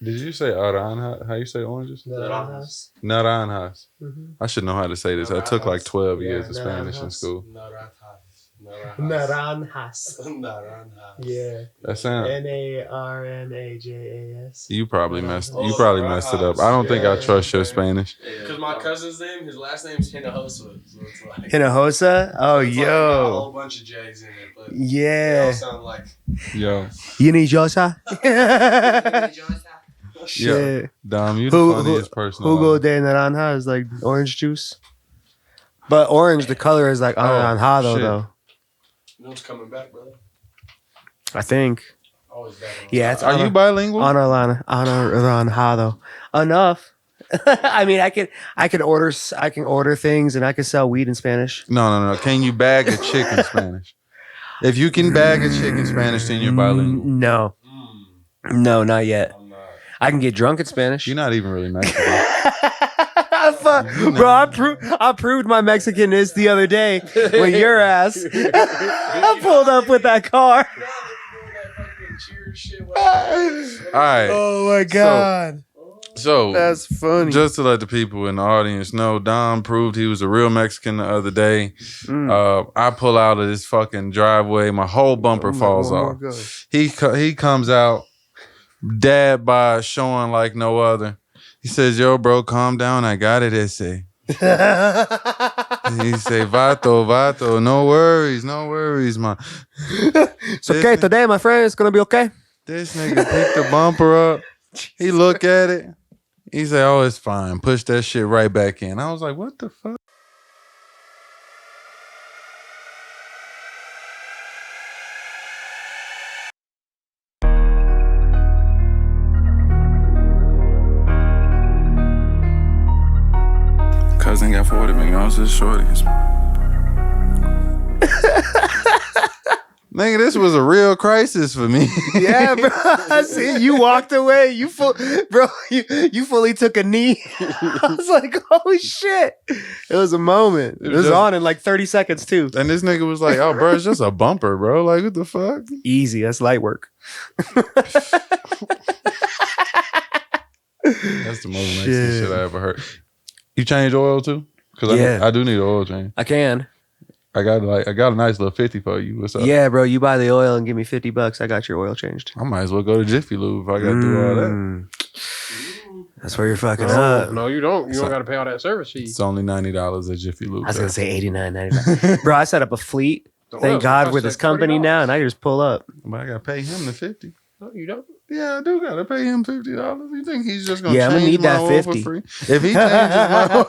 Did you say naranja? How you say oranges? Naranjas. Naranjas. Mm-hmm. I should know how to say this. I took like 12 years of Spanish in school. Naranjas. Yeah. That sound. Narnajas. You probably messed it up. I don't think I trust your Spanish. Because my cousin's name, his last name's Hinojosa. So it's like Hinojosa? Oh, so it's yo. Like got a whole bunch of J's in it, but they all sound like yo. Hinojosa? Shit. Dom, you the funniest person. Jugo de naranja is like orange juice. But orange, the color is like anaranjado, though. You know it's coming back, brother. I think. Always back. Yeah, it's Are you bilingual? Anaranjado. Enough. I mean, I can order things and I can sell weed in Spanish. No. Can you bag a chick in Spanish? If you can bag a chick in Spanish, then you're bilingual. No. No, not yet. I can get drunk in Spanish. You're not even really Mexican. Bro, I proved my Mexicanness the other day with your ass. I pulled up with that car. All right. Oh my God. So that's funny. Just to let the people in the audience know, Dom proved he was a real Mexican the other day. I pull out of this fucking driveway, my whole bumper falls off. He comes out, dad bod showing like no other. He says, "Yo, bro, calm down. I got it, ese." He say, "Vato, no worries, man." It's okay today, my friend. It's gonna be okay. This nigga picked the bumper up. He look at it. He said, "Oh, it's fine." Push that shit right back in. I was like, "What the fuck?" Cousin got 40 million to shorties. Nigga, this was a real crisis for me. Yeah, bro. I see you walked away. You fully took a knee. I was like, oh shit. It was a moment. It was on in like 30 seconds too. And this nigga was like, "Oh, bro, it's just a bumper, bro. Like, what the fuck?" Easy. That's light work. That's the most Mexican shit I ever heard. You change oil too? Because I do need an oil change. I can. I got a nice little 50 for you. What's up? Yeah, bro. You buy the oil and give me $50. I got your oil changed. I might as well go to Jiffy Lube if I got to do all that. That's where you're fucking up. No, you don't. You don't got to pay all that service fee. It's only $90 at Jiffy Lube. I was going to say $89.95. Bro, I set up a fleet. Thank God with this company now, and I just pull up. But I got to pay him the 50. No, you don't. Yeah, I do got to pay him $50. You think he's just going to I'm change gonna need my that oil 50 for free? If he changes my oil...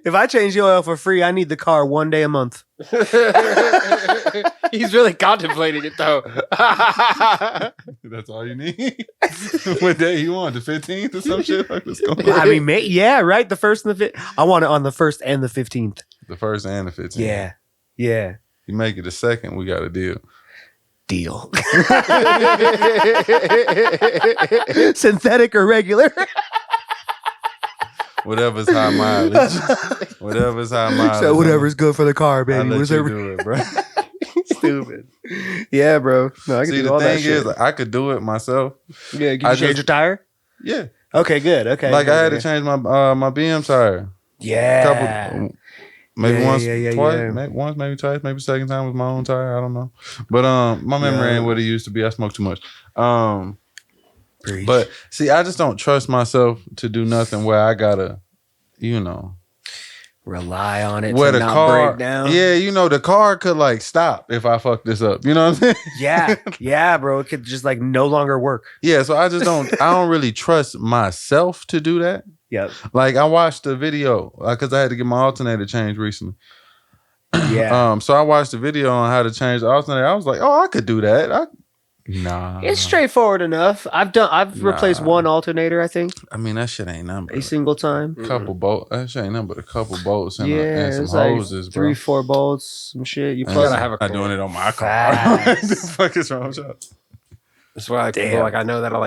If I change the oil for free, I need the car 1 day a month. He's really contemplating it though. That's all you need. What day you want? The 15th or some shit? Like, let's go. I mean, yeah, right. The 1st and the 5th. I want it on the 1st and the 15th. The 1st and the 15th. Yeah. You make it the 2nd, we got a deal. Synthetic or regular? Whatever's high mileage. So whatever's good for the car, baby. I'll let you do it, bro. Stupid. Yeah, bro. No, I can do all that shit. The thing is, I could do it myself. Yeah, can you change your tire? Yeah. Okay, good. Okay. Like I had to change my my BM tire. Yeah. Maybe once, twice, maybe once, maybe twice, maybe second time with my own tire. I don't know. But my memory ain't what it used to be. I smoke too much. But see, I just don't trust myself to do nothing where I gotta, rely on it where to the not car break down. Yeah, the car could like stop if I fuck this up. You know what I'm saying? Yeah, bro. It could just like no longer work. Yeah, so I just don't. I don't really trust myself to do that. Yep. Like I watched the video because I had to get my alternator changed recently. Yeah. So I watched the video on how to change the alternator. I was like, oh, I could do that. Nah. It's straightforward enough. I've replaced one alternator, I think. I mean, that shit ain't nothing. A single time. Couple bolts. That shit ain't nothing but a couple bolts and, and some hoses, like bro. 3-4 bolts, some shit. You gotta have a I'm doing it on my car. What the fuck is wrong with y'all? That's why people like I know that are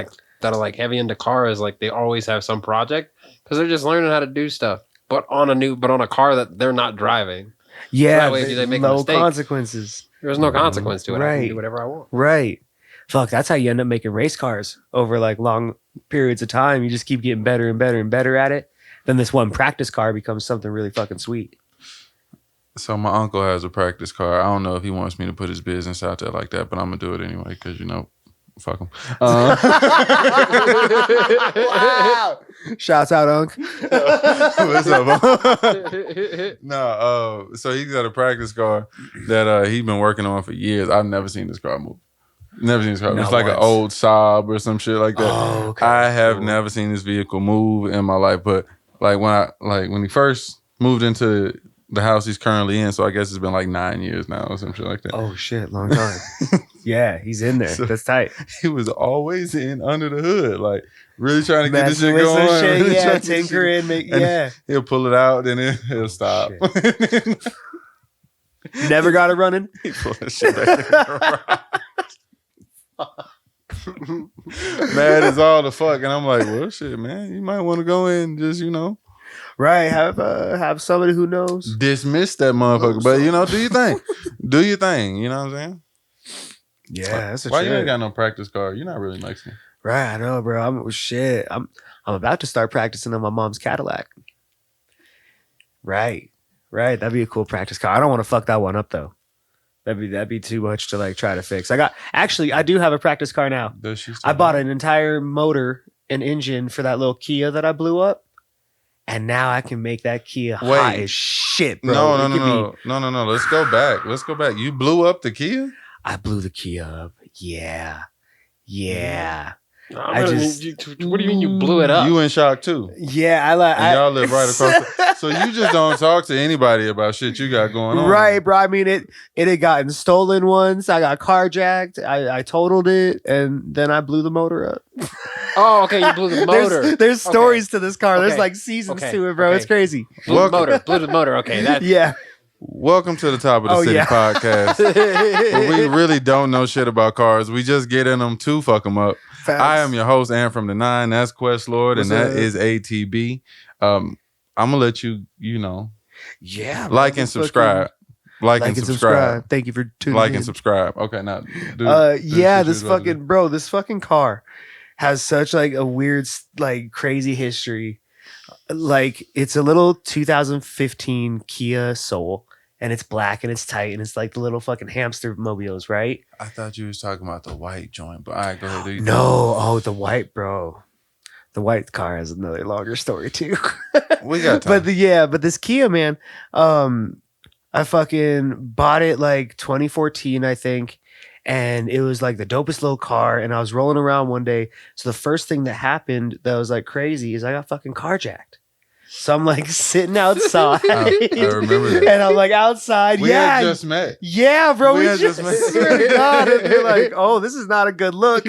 like heavy into cars, like they always have some project because they're just learning how to do stuff. But on a car that they're not driving. Yeah, so that way, if they make low a mistake, consequences. There's no consequence to it. Right. I can do whatever I want. Right. fuck, that's how you end up making race cars over like long periods of time. You just keep getting better and better and better at it. Then this one practice car becomes something really fucking sweet. So my uncle has a practice car. I don't know if he wants me to put his business out there like that, but I'm gonna do it anyway because fuck him. Wow! Shouts out, Unc. What's up? No, so he's got a practice car that he's been working on for years. I've never seen this car move. Never seen this car. It's like an old Saab or some shit like that. Oh, okay. I have never seen this vehicle move in my life, but like when he first moved into the house he's currently in, so I guess it's been like 9 years now or some shit like that. Oh shit, long time. Yeah, he's in there. So that's tight. He was always in under the hood, like really trying to get this shit going. Shit, really yeah, tinkering, yeah. He'll pull it out, then he'll stop. Never got it running. He pulled that shit back in. Mad as all the fuck, and I'm like, well, shit, man, you might want to go in and just, right, have somebody who knows. Dismiss that motherfucker, but do your thing. Do your thing, you know what I'm saying? Yeah, that's a Why trip. you ain't got no practice car? You're not really Mexican. Right, I know, bro. I'm about to start practicing on my mom's Cadillac. Right. That'd be a cool practice car. I don't want to fuck that one up though. That'd be too much to like try to fix. I do have a practice car now. I bought an entire motor and engine for that little Kia that I blew up. And now I can make that Kia hot as shit, bro. No. Let's go back. You blew up the Kia? I blew the Kia up. Yeah. What do you mean you blew it up? You in shock too. Yeah, y'all live right across. So you just don't talk to anybody about shit you got going on. Right, bro. I mean, it had gotten stolen once. I got carjacked. I totaled it, and then I blew the motor up. Oh, okay. You blew the motor. There's stories to this car. There's like seasons to it, bro. It's crazy. Blew the motor. Okay, yeah. Welcome to the Top of the City podcast. We really don't know shit about cars. We just get in them to fuck them up. Facts. I am your host, Aaron from the 9. That's Questlorde, and that is ATB. I'm gonna let you, yeah, like and subscribe. Like and subscribe. Thank you for tuning in. Like and subscribe. Okay, now, this fucking car has such like a weird, like crazy history. Like it's a little 2015 Kia Soul, and it's black and it's tight and it's like the little fucking hamster mobiles, right? I thought you was talking about the white joint, but all right, go ahead. The white, bro. The white car has another longer story too. We got time. But this Kia, man, I fucking bought it like 2014, I think. And it was like the dopest little car. And I was rolling around one day. So the first thing that happened that was like crazy is I got fucking carjacked. So I'm like sitting outside. I remember that. And I'm like outside. We had just met. Yeah, bro. We just met. Swear to God. And they're like, oh, this is not a good look.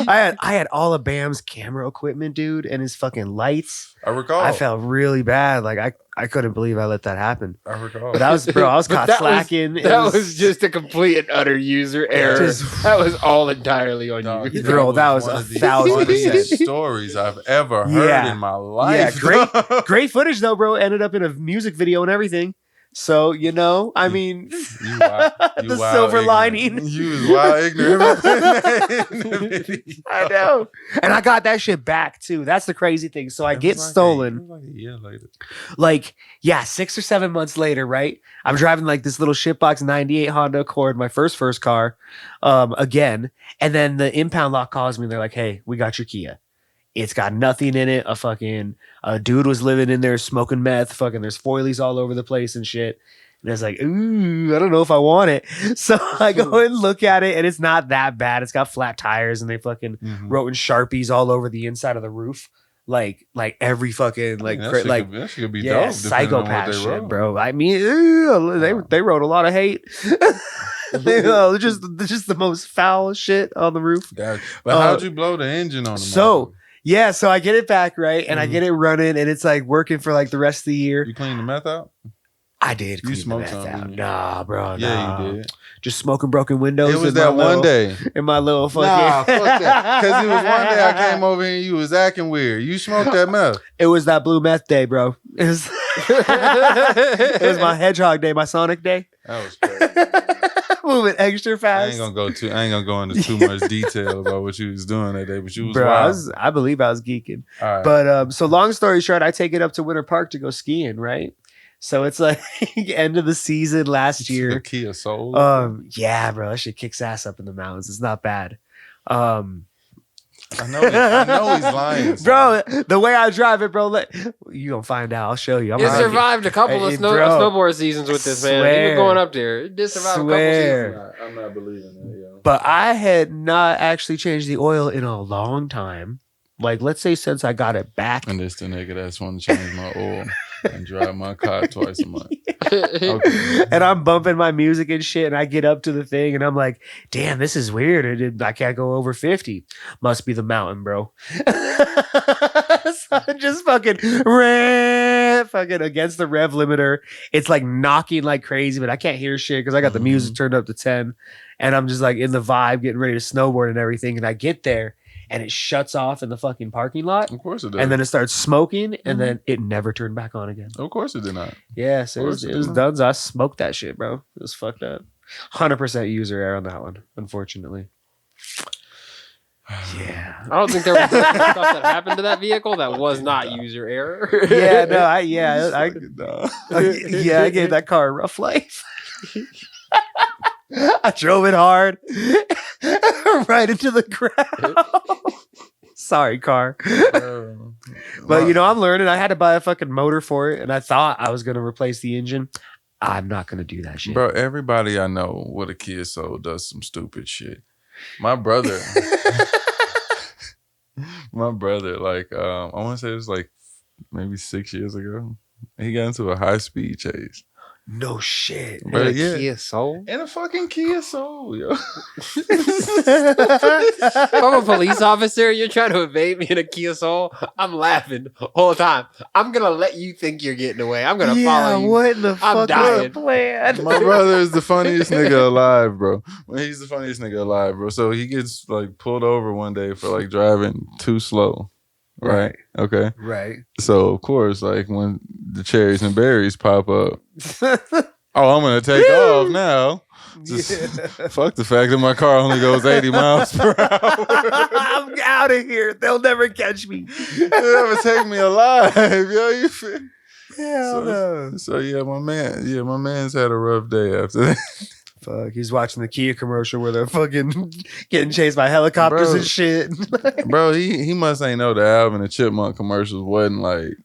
I had all of Bam's camera equipment, dude, and his fucking lights. I recall. I felt really bad. Like I couldn't believe I let that happen. I recall. But I was caught slacking. That was just a complete and utter user error. That was all entirely on you. Bro, that was 1,000% stories I've ever heard in my life. Yeah, great footage though, bro. Ended up in a music video and everything. So, I mean, the silver lining. You was wild ignorant. I know. And I got that shit back too. That's the crazy thing. So I get stolen. It was like a year later. 6 or 7 months later, right? I'm driving like this little shitbox 98 Honda Accord, my first car, again. And then the impound lot calls me and they're like, hey, we got your Kia. It's got nothing in it. A dude was living in there smoking meth. There's foilies all over the place and shit. And I was like, ooh, I don't know if I want it. So I go and look at it, and it's not that bad. It's got flat tires, and they fucking wrote in Sharpies all over the inside of the roof. Like every fucking that shit could be dope, psychopath shit, bro. I mean, they wrote a lot of hate. Just the most foul shit on the roof. But how'd you blow the engine on the yeah, so I get it back, right? And I get it running, and it's like working for like the rest of the year. You clean the meth out? I did. You smoked something? Nah, bro. Yeah, you did. Just smoking broken windows. It was that one day. In my little fucking... Nah, fuck that. Because it was one day I came over here and you was acting weird. You smoked that meth. It was that blue meth day, bro. It was my hedgehog day, my Sonic day. That was crazy. moving extra I fast. ain't gonna go into too much detail about what you was doing that day, but you was Bro, wild. I believe I was geeking. All right. But so long story short, I take it up to Winter Park to go skiing, right? So it's like end of the season last year. The Kia Soul. Yeah, bro, that shit kicks ass up in the mountains. It's not bad. I know he's lying, bro. The way I drive it, bro. You gonna find out. I'll show you. You survived a couple of snowboard seasons with this, man. You were going up there. You did survive a couple seasons. I'm not believing that, yo. But I had not actually changed the oil in a long time. Like, let's say since I got it back. And this the nigga that's want to change my oil and drive my car twice a month. Okay. And I'm bumping my music and shit, and I get up to the thing, and I'm like, damn, this is weird. I can't go over 50. Must be the mountain, bro. So I'm just fucking against the rev limiter. It's like knocking like crazy, but I can't hear shit because I got the music turned up to 10. And I'm just like in the vibe, getting ready to snowboard and everything. And I get there, and it shuts off in the fucking parking lot. Of course it does. And then it starts smoking, and then it never turned back on again. Of course it did not. Yeah, so it was done. I smoked that shit, bro. It was fucked up. 100% user error on that one, unfortunately. Yeah. I don't think there was stuff that happened to that vehicle that was not user error. Yeah, no, I gave that car a rough life. I drove it hard right into the ground. Sorry, car. But I'm learning. I had to buy a fucking motor for it, and I thought I was gonna replace the engine. I'm not gonna do that shit, bro. Everybody I know with a Kia Soul does some stupid shit. My brother, like I want to say it was like maybe 6 years ago. He got into a high speed chase. No shit. But Kia Soul? In a fucking Kia Soul, yo. If I'm a police officer, you're trying to evade me in a Kia Soul, I'm laughing all the time. I'm going to let you think you're getting away. I'm going to follow you. What in the fuck is the plan? My brother is the funniest nigga alive, bro. He's the funniest nigga alive, bro. So he gets like pulled over one day for like driving too slow. Right. Okay. Right. So of course, like when the cherries and berries pop up, I'm gonna take off now. Just fuck the fact that my car only goes 80 miles per hour. I'm out of here. They'll never catch me. They'll never take me alive, yo. You feel? Hell no. So yeah, my man's had a rough day after that. Fuck, he's watching the Kia commercial where they're fucking getting chased by helicopters and shit. Bro, he must ain't know the Alvin and Chipmunk commercials wasn't like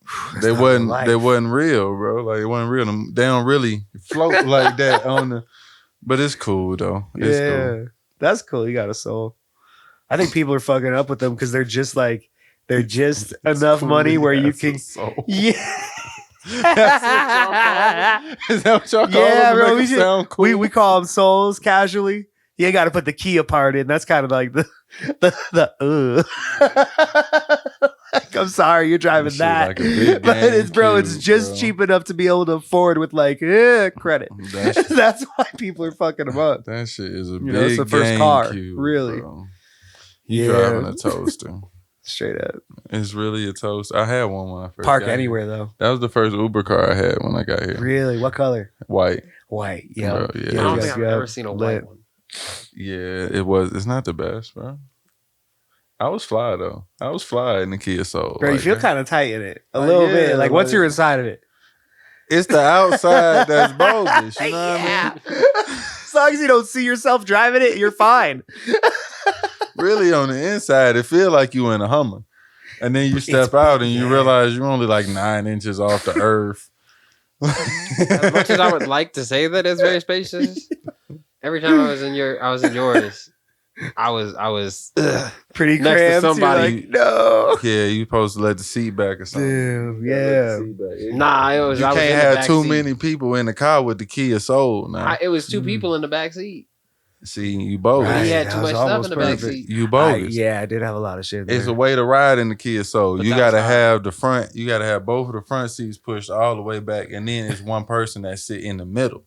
they wasn't real, bro. Like it wasn't real. They don't really float like that on the. But it's cool though. It's cool. That's cool. You got a soul. I think people are fucking up with them because they're just enough cool money where you can. Yeah. Is that what y'all call them? Bro. Cool? We call them souls casually. You ain't got to put the Kia part in. That's kind of like the like, I'm sorry, you're driving that. Like but it's just cheap enough to be able to afford with like credit. That's why people are fucking them up. That shit is a big it's the first car, cube, really. Bro. You driving a toaster. Straight up. It's really a toast. I had one when I first Park got anywhere here. Though. That was the first Uber car I had when I got here. Really? What color? White. Yeah. Bro, I don't think I've ever seen a white one. Yeah, it was. It's not the best, bro. I was fly though. I was fly in the Kia Soul. Bro, you feel kind of tight in it. A little bit. Like once you're inside of it. It's the outside that's bogus. You know what I mean? As long as you don't see yourself driving it, you're fine. Really, on the inside, it feel like you in a Hummer. And then you step out and you realize you're only like 9 inches off the earth. As much as I would like to say that it's very spacious, every time I was in yours, I was pretty next cramped. to somebody. Like, no. Yeah, you supposed to let the seat back or something. Damn, yeah. Nah, it was. You I can't was have too many people in the car with the Kia Soul. Now it was 2 people in the back seat. See, you bogus. Right. He had too much stuff in the back seat. You bogus. I did have a lot of shit. It's a way to ride in the Kia Soul. But you gotta have the front. You gotta have both of the front seats pushed all the way back, and then it's one person that sit in the middle,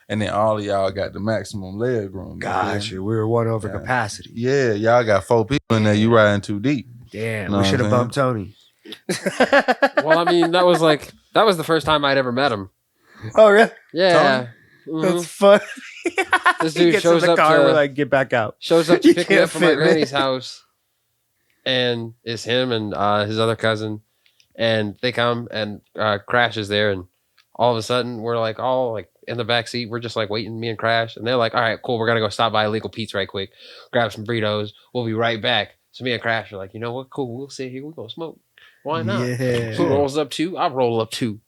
and then all of y'all got the maximum leg room. Gotcha. We were one over capacity. Yeah, y'all got 4 people in there. You riding too deep. Damn, we should have bumped Tony. Well, I mean, that was the first time I'd ever met him. Oh, really? Yeah. That's fun. This He dude gets shows in the up car. to We're like, get back out. shows up to You pick me can't up from my fit me. granny's house, and it's him and his other cousin, and they come and Crash is there, and all of a sudden we're like all like in the back seat. We're just like waiting, me and Crash, and they're like, "All right, cool. We're gonna go stop by Illegal Pete's right quick, grab some burritos. We'll be right back." So me and Crash are like, "You know what? Cool. We'll sit here. We're gonna smoke. Why not?" Yeah. He rolls up 2. I roll up 2.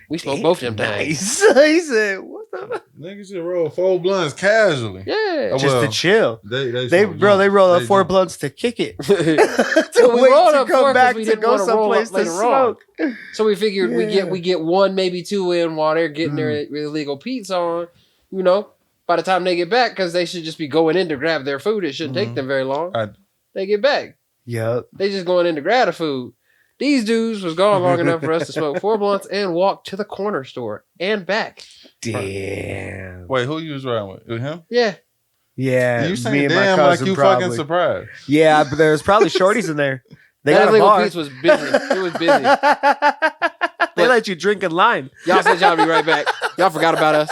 We smoke both of them things. Nice. He said, "What the?" Niggas should roll 4 blunts casually. Yeah. Oh, Just well, to chill. They They roll up 4 don't. blunts to kick it. So To we wait rolled to up come 4 'cause back we to didn't go wanna roll up someplace to later on. smoke. So we figured Yeah. we get 1, maybe 2 in while they're getting their illegal pizza on. You know, by the time they get back, because they should just be going in to grab their food. It shouldn't take them very long. They get back. Yep. They just going in to grab the food. These dudes was gone long enough for us to smoke 4 blunts and walk to the corner store and back. Damn. Wait, who you was riding with? Him? Yeah. Yeah. You me saying and my damn like cousin you probably. fucking surprised. Yeah, but there's probably shorties in there. They That got a illegal bar. pizza was busy. It was busy. They let you drink in line. Y'all said y'all be right back. Y'all forgot about us.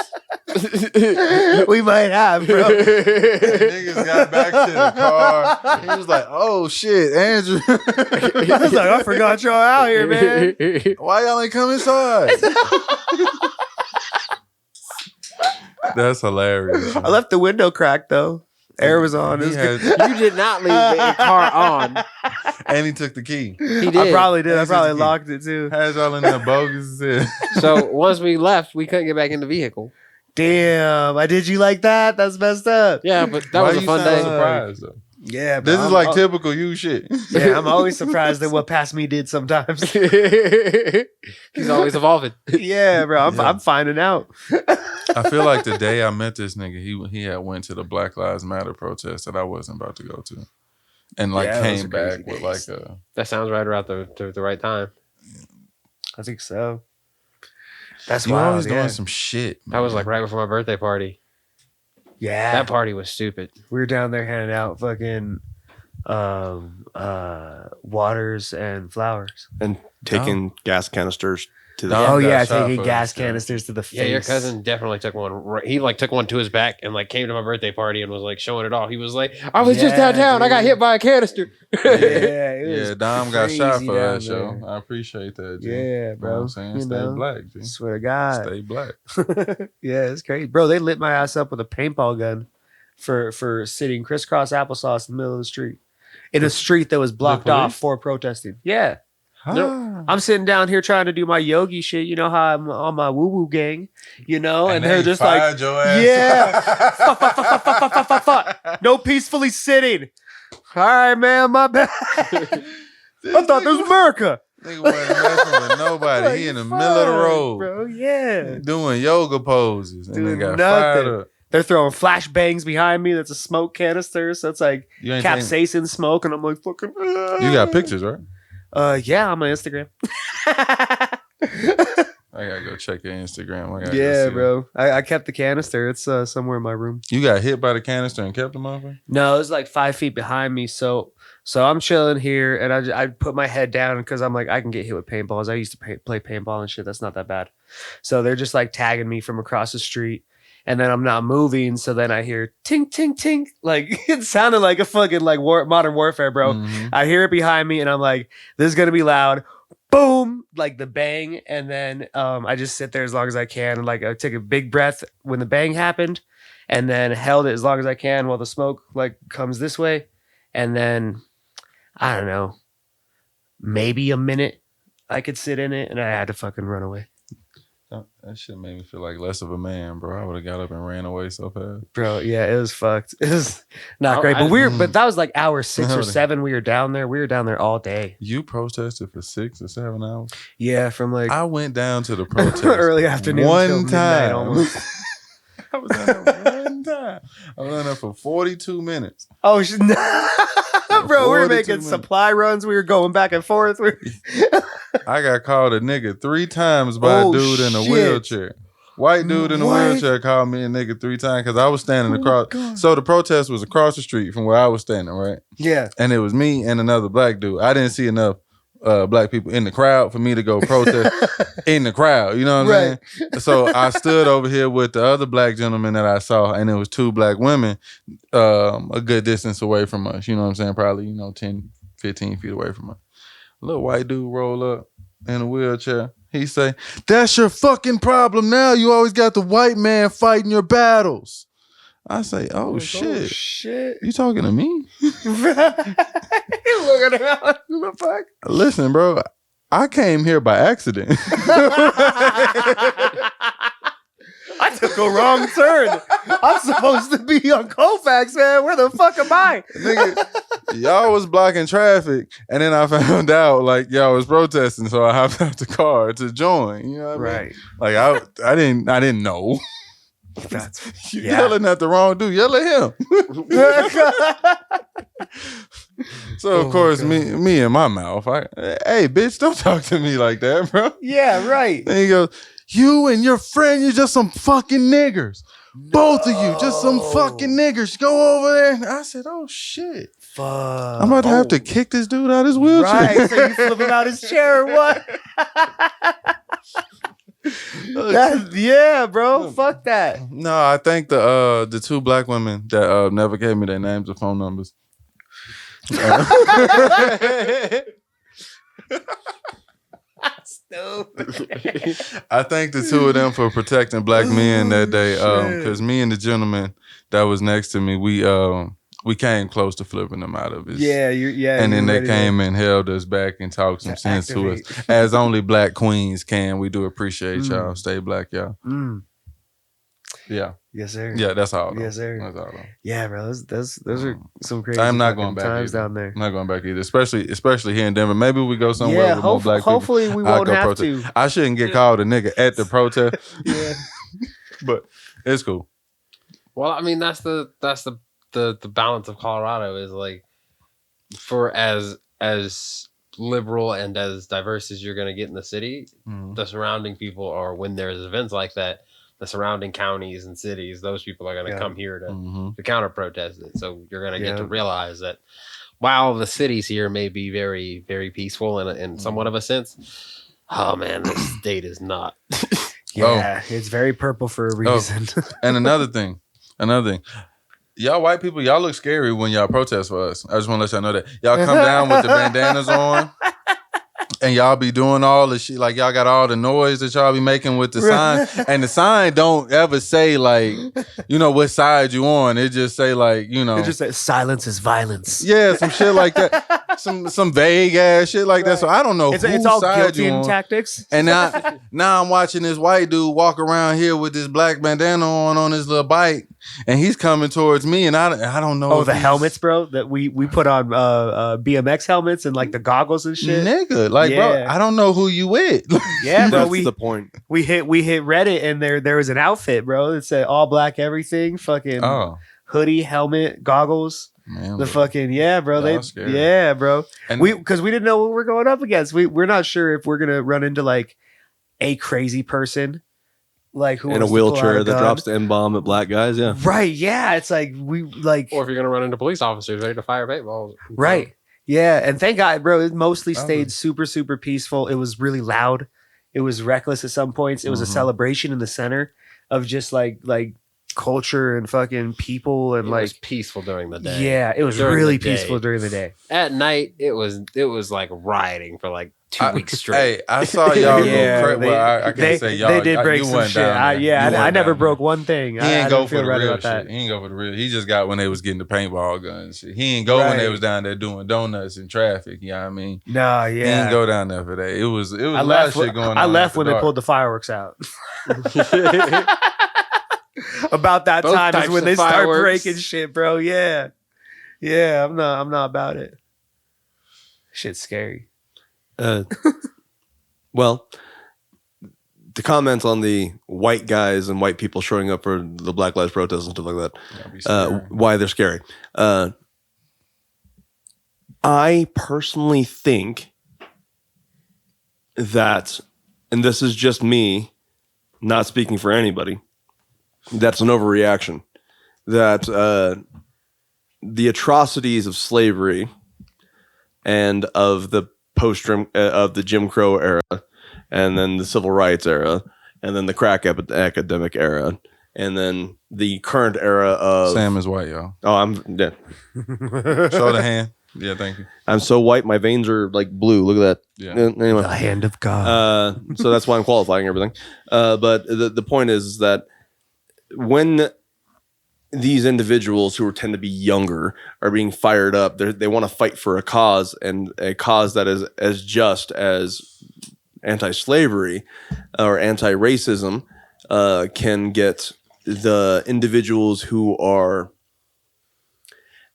We might have, bro. Niggas got back to the car. He was like, "Oh shit, Andrew." I was like, I forgot y'all out here, man. Why y'all ain't come inside? That's hilarious. I left the window cracked though. Air was on. It was good. You did not leave the car on. And he took the key. He did. I probably did. I That's probably his key. locked it too. Has y'all in there bogus as hell. So once we left, we couldn't get back in the vehicle. Damn, I did you like that? That's messed up. Yeah, but that Why was a you fun sound day. surprised though? Yeah, This is like typical you shit. Yeah, I'm always surprised at what past me did sometimes. He's always evolving. Yeah, bro, I'm, Yeah. I'm finding out. I feel like the day I met this nigga, he had went to the Black Lives Matter protest that I wasn't about to go to, and like Yeah, those came are back crazy with like days. a. That sounds right around the right time. I think so. That's You wild. always Yeah. doing some shit. That was man. like right before my birthday party. Yeah, That party was stupid. we were down there handing out fucking waters and flowers. And taking gas canisters to the. Dom Oh got yeah, shot taking for gas this, yeah. canisters to the face. Yeah, your cousin definitely took one. He like took one to his back and like came to my birthday party and was like showing it off. He was like, "I was just Yeah, downtown. I got dude. hit by a canister." Yeah, it was Yeah, Dom got shot crazy for down that show. there. I appreciate that, G. Yeah, You know bro. what I'm saying? You Stay know, black, G. Swear to God. Stay black. Yeah, it's crazy, bro. They lit my ass up with a paintball gun for sitting crisscross applesauce in the middle of the street, in a street that was blocked off police? for protesting. Yeah, Ah. I'm sitting down here trying to do my yogi shit. You know how I'm on my woo woo gang, you know, and they're they just like, fired your ass. yeah, fuck, fuck, fuck, fuck, fuck, fuck, fuck, fuck. No peacefully sitting. All right, man, my bad. I thought this was America. Nigga wasn't messing with nobody. He in the middle of the Fuck, road. bro. Yeah. Doing yoga poses. And they Doing got nothing. fired up. They're throwing flashbangs behind me. That's a smoke canister. So it's like You ain't taking- capsaicin smoke. And I'm like, fucking. You got pictures, right? Yeah, on my Instagram. I gotta go check your Instagram. I gotta go Yeah, see bro. I kept the canister. It's somewhere in my room. it. You got hit by the canister and kept them over? No, it was like 5 feet behind me. So I'm chilling here, and I put my head down because I'm like, I can get hit with paintballs. I used to play paintball and shit. That's not that bad. So they're just like tagging me from across the street, and then I'm not moving. So then I hear tink tink tink, like it sounded like a fucking like modern warfare, bro. Mhm. I hear it behind me, and I'm like, this is gonna be loud. Boom, like the bang, and then I just sit there as long as I can, and like I took a big breath when the bang happened, and then held it as long as I can while the smoke like comes this way, and then I don't know, maybe a minute I could sit in it, and I had to fucking run away, That shit made me feel like less of a man, bro. I would have got up and ran away so fast. bro. Yeah, it was fucked. It was not Oh, great, but but that was like hour 6 or Howdy. 7. We were down there. We were down there all day. You protested for 6 or 7 hours? Yeah, from like I went down to the protest early afternoon till one midnight time. almost. I was down there one time. I was down there for 42 minutes. Oh, bro, we were 42 making minutes. supply runs. We were going back and forth. I got called a nigga 3 times by Oh, a dude in a shit. wheelchair. White dude in a What? wheelchair called me a nigga 3 times because I was standing Oh, across. God. So the protest was across the street from where I was standing, right? Yeah. And it was me and another black dude. I didn't see enough black people in the crowd for me to go protest in the crowd. You know what I'm saying? So I stood over here with the other black gentleman that I saw, and it was 2 black women a good distance away from us. You know what I'm saying? Probably, 10, 15 feet away from us. A little white dude roll up in a wheelchair. He say, "That's your fucking problem now. You always got the white man fighting your battles." I say, "Oh, shit. Oh, shit. You talking to me?" Looking around. Who the fuck? Listen, bro, I came here by accident. I took a wrong turn. I'm supposed to be on Colfax, man. Where the fuck am I? Nigga, y'all was blocking traffic, and then I found out like y'all was protesting, so I hopped out the car to join. You know what I mean? Like I didn't know. That's You yelling at the wrong dude. Yell at him. So of course, me in my mouth. Hey, bitch, don't talk to me like that, bro. Yeah, right. And he goes, "You and your friend, you're just some fucking niggers. Both of you, just some fucking niggers. Go over there." And I said, "Oh shit. Fuck. I'm about to have to kick this dude out his wheelchair." Right. So you flip him out his chair or what? Yeah, bro. Fuck that. No, I think the 2 black women that never gave me their names or phone numbers. I thank the 2 of them for protecting black men that day. Because me and the gentleman that was next to me, we came close to flipping them out of his. And then they came and held us back and talked some sense to us, as only black queens can. We do appreciate y'all. Stay black, y'all. Yeah. Yes, sir. Yeah, that's all. Yes, sir. That's all. Yeah, bro. Those are some crazy. I'm not going back times either. down there. I'm not going back either, especially here in Denver. Maybe we go somewhere with more black people. Hopefully we won't have to. I shouldn't get called a nigga at the protest. Yeah, but it's cool. Well, I mean, that's the balance of Colorado is like, for as liberal and as diverse as you're going to get in the city, the surrounding people, or when there's events like that, the surrounding counties and cities, those people are going to come here to counter protest it. So you're going to get to realize that while the cities here may be very, very peaceful in somewhat of a sense, oh man, the state is not. It's very purple for a reason. And another thing, y'all white people, y'all look scary when y'all protest for us. I just want to let y'all know that. Y'all come down with the bandanas on. And y'all be doing all the shit, like y'all got all the noise that y'all be making with the sign, and the sign don't ever say like, what side you on. It just say like, It just says silence is violence. Yeah, some shit like that, some vague ass shit like that. So I don't know it's all side you on. tactics. And now I'm watching this white dude walk around here with this black bandana on his little bike, and he's coming towards me, and I don't know. Oh, the helmets, bro, that we put on BMX helmets and like the goggles and shit, nigga. Like, bro, I don't know who you with. Yeah, bro. That's the point. We hit Reddit, and there was an outfit, bro. It said all black everything, fucking hoodie, helmet, goggles. Man, the fucking bro. Bro. And because we didn't know what we're going up against. We're not sure if we're gonna run into like a crazy person, like who in a wheelchair that drops the M-bomb at black guys. Yeah, right. Yeah, it's like we like, or if you're gonna run into police officers ready to fire paintballs, right? Yeah, and thank God, bro. It mostly stayed super, super peaceful. It was really loud. It was reckless at some points. It was a celebration in the center of just like culture and fucking people, and it was peaceful during the day. Yeah, it was really peaceful during the day. At night, it was like rioting for like 2 weeks straight. Hey, I saw y'all go crazy. Well, I can't say y'all. They did break some shit. I never broke one thing. He ain't go for the real shit. He ain't go for the real. He just got when they was getting the paintball guns. Shit. He ain't go when they was down there doing donuts in traffic. You know what I mean? Nah, yeah. He didn't go down there for that. It was a lot of shit going on. I left when they pulled the fireworks out. About that Both time is when they start fireworks. breaking shit, bro. Yeah. I'm not about it. Shit's scary. Well, the comments on the white guys and white people showing up for the Black Lives protests and stuff like that, why they're scary. I personally think that, and this is just me, not speaking for anybody, that's an overreaction. That the atrocities of slavery and of the of the Jim Crow era, and then the civil rights era, and then the crack epidemic era, and then the current era of Sam is white, y'all. Oh, I'm dead. Show the hand. Yeah, thank you. I'm so white, my veins are like blue. Look at that. Yeah. Anyway, The hand of God. so that's why I'm qualifying everything. But the point is that when these individuals who tend to be younger are being fired up, they want to fight for a cause, and a cause that is as just as anti-slavery or anti-racism can get the individuals who are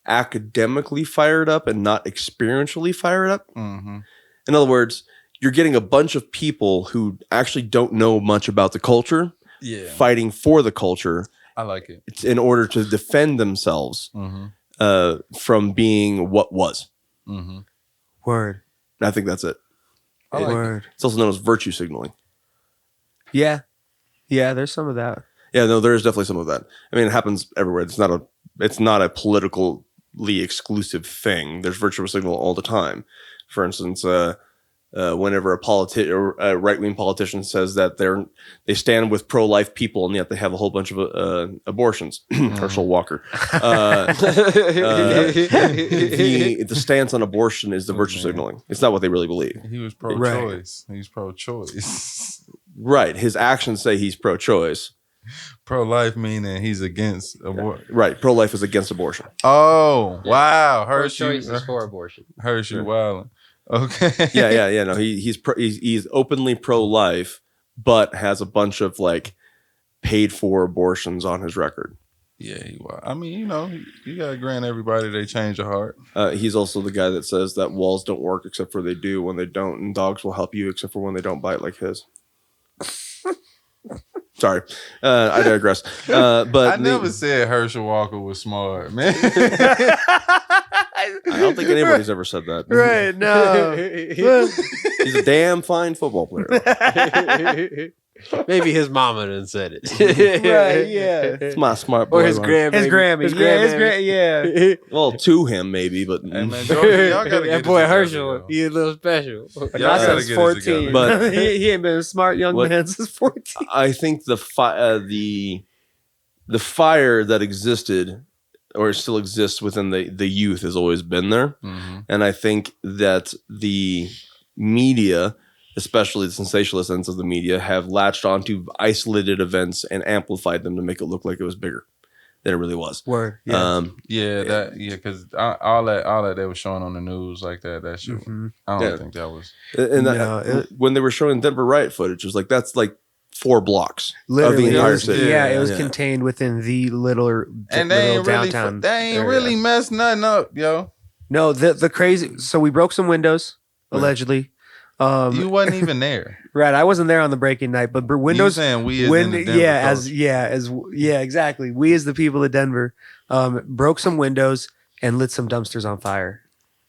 academically fired up and not experientially fired up. Mm-hmm. In other words, you're getting a bunch of people who actually don't know much about the culture fighting for the culture. I like it. It's in order to defend themselves from being what was. Mm-hmm. Word. I think that's it. I like Word. It's also known as virtue signaling. Yeah. Yeah, there's some of that. Yeah, no, there is definitely some of that. I mean, it happens everywhere. It's not a politically exclusive thing. There's virtue signal all the time. For instance, whenever a right-wing politician says that they stand with pro-life people and yet they have a whole bunch of abortions. Herschel Walker. The stance on abortion is the virtue signaling. It's not what they really believe. He was pro-choice. He's pro-choice. Right. His actions say he's pro-choice. Pro-life meaning he's against abortion. Right. Pro-life is against abortion. Oh, wow. Pro-choice is for abortion. Hershey wilding. Okay. Yeah. No, he's openly pro-life, but has a bunch of like paid for abortions on his record. Yeah, I mean, you gotta grant everybody they change of heart. He's also the guy that says that walls don't work except for they do when they don't, and dogs will help you except for when they don't bite like his. Sorry, I digress. But I never said Herschel Walker was smart, man. I don't think anybody's ever said that. Right, no. He's a damn fine football player. Maybe his mama done said it. Right, yeah. It's my smart boy. Or his Grammy. His Grammy. Yeah. Well, to him maybe, but Hey, man, George, y'all gotta get That boy this Herschel, together, he a little special. Y'all Not gotta since get it 14. together. But- he ain't been a smart young man since 14. I think the fire that existed or still exists within the youth has always been there. Mm-hmm. And I think that the media, especially the sensationalist ends of the media, have latched onto isolated events and amplified them to make it look like it was bigger than it really was. Word. Yeah. Because all that they were showing on the news like that shit. Mhm. I don't think that was. And No, when they were showing Denver riot footage, it was like, that's like 4 blocks Literally, of the entire it was, city. yeah, it was Yeah. contained within the little And they ain't really, downtown. they ain't messed nothing up, yo. No, the crazy. So we broke some windows allegedly. You wasn't even there. Right, I wasn't there on the breaking night, but windows. You saying we as in the Denver culture. Exactly. We as the people of Denver broke some windows and lit some dumpsters on fire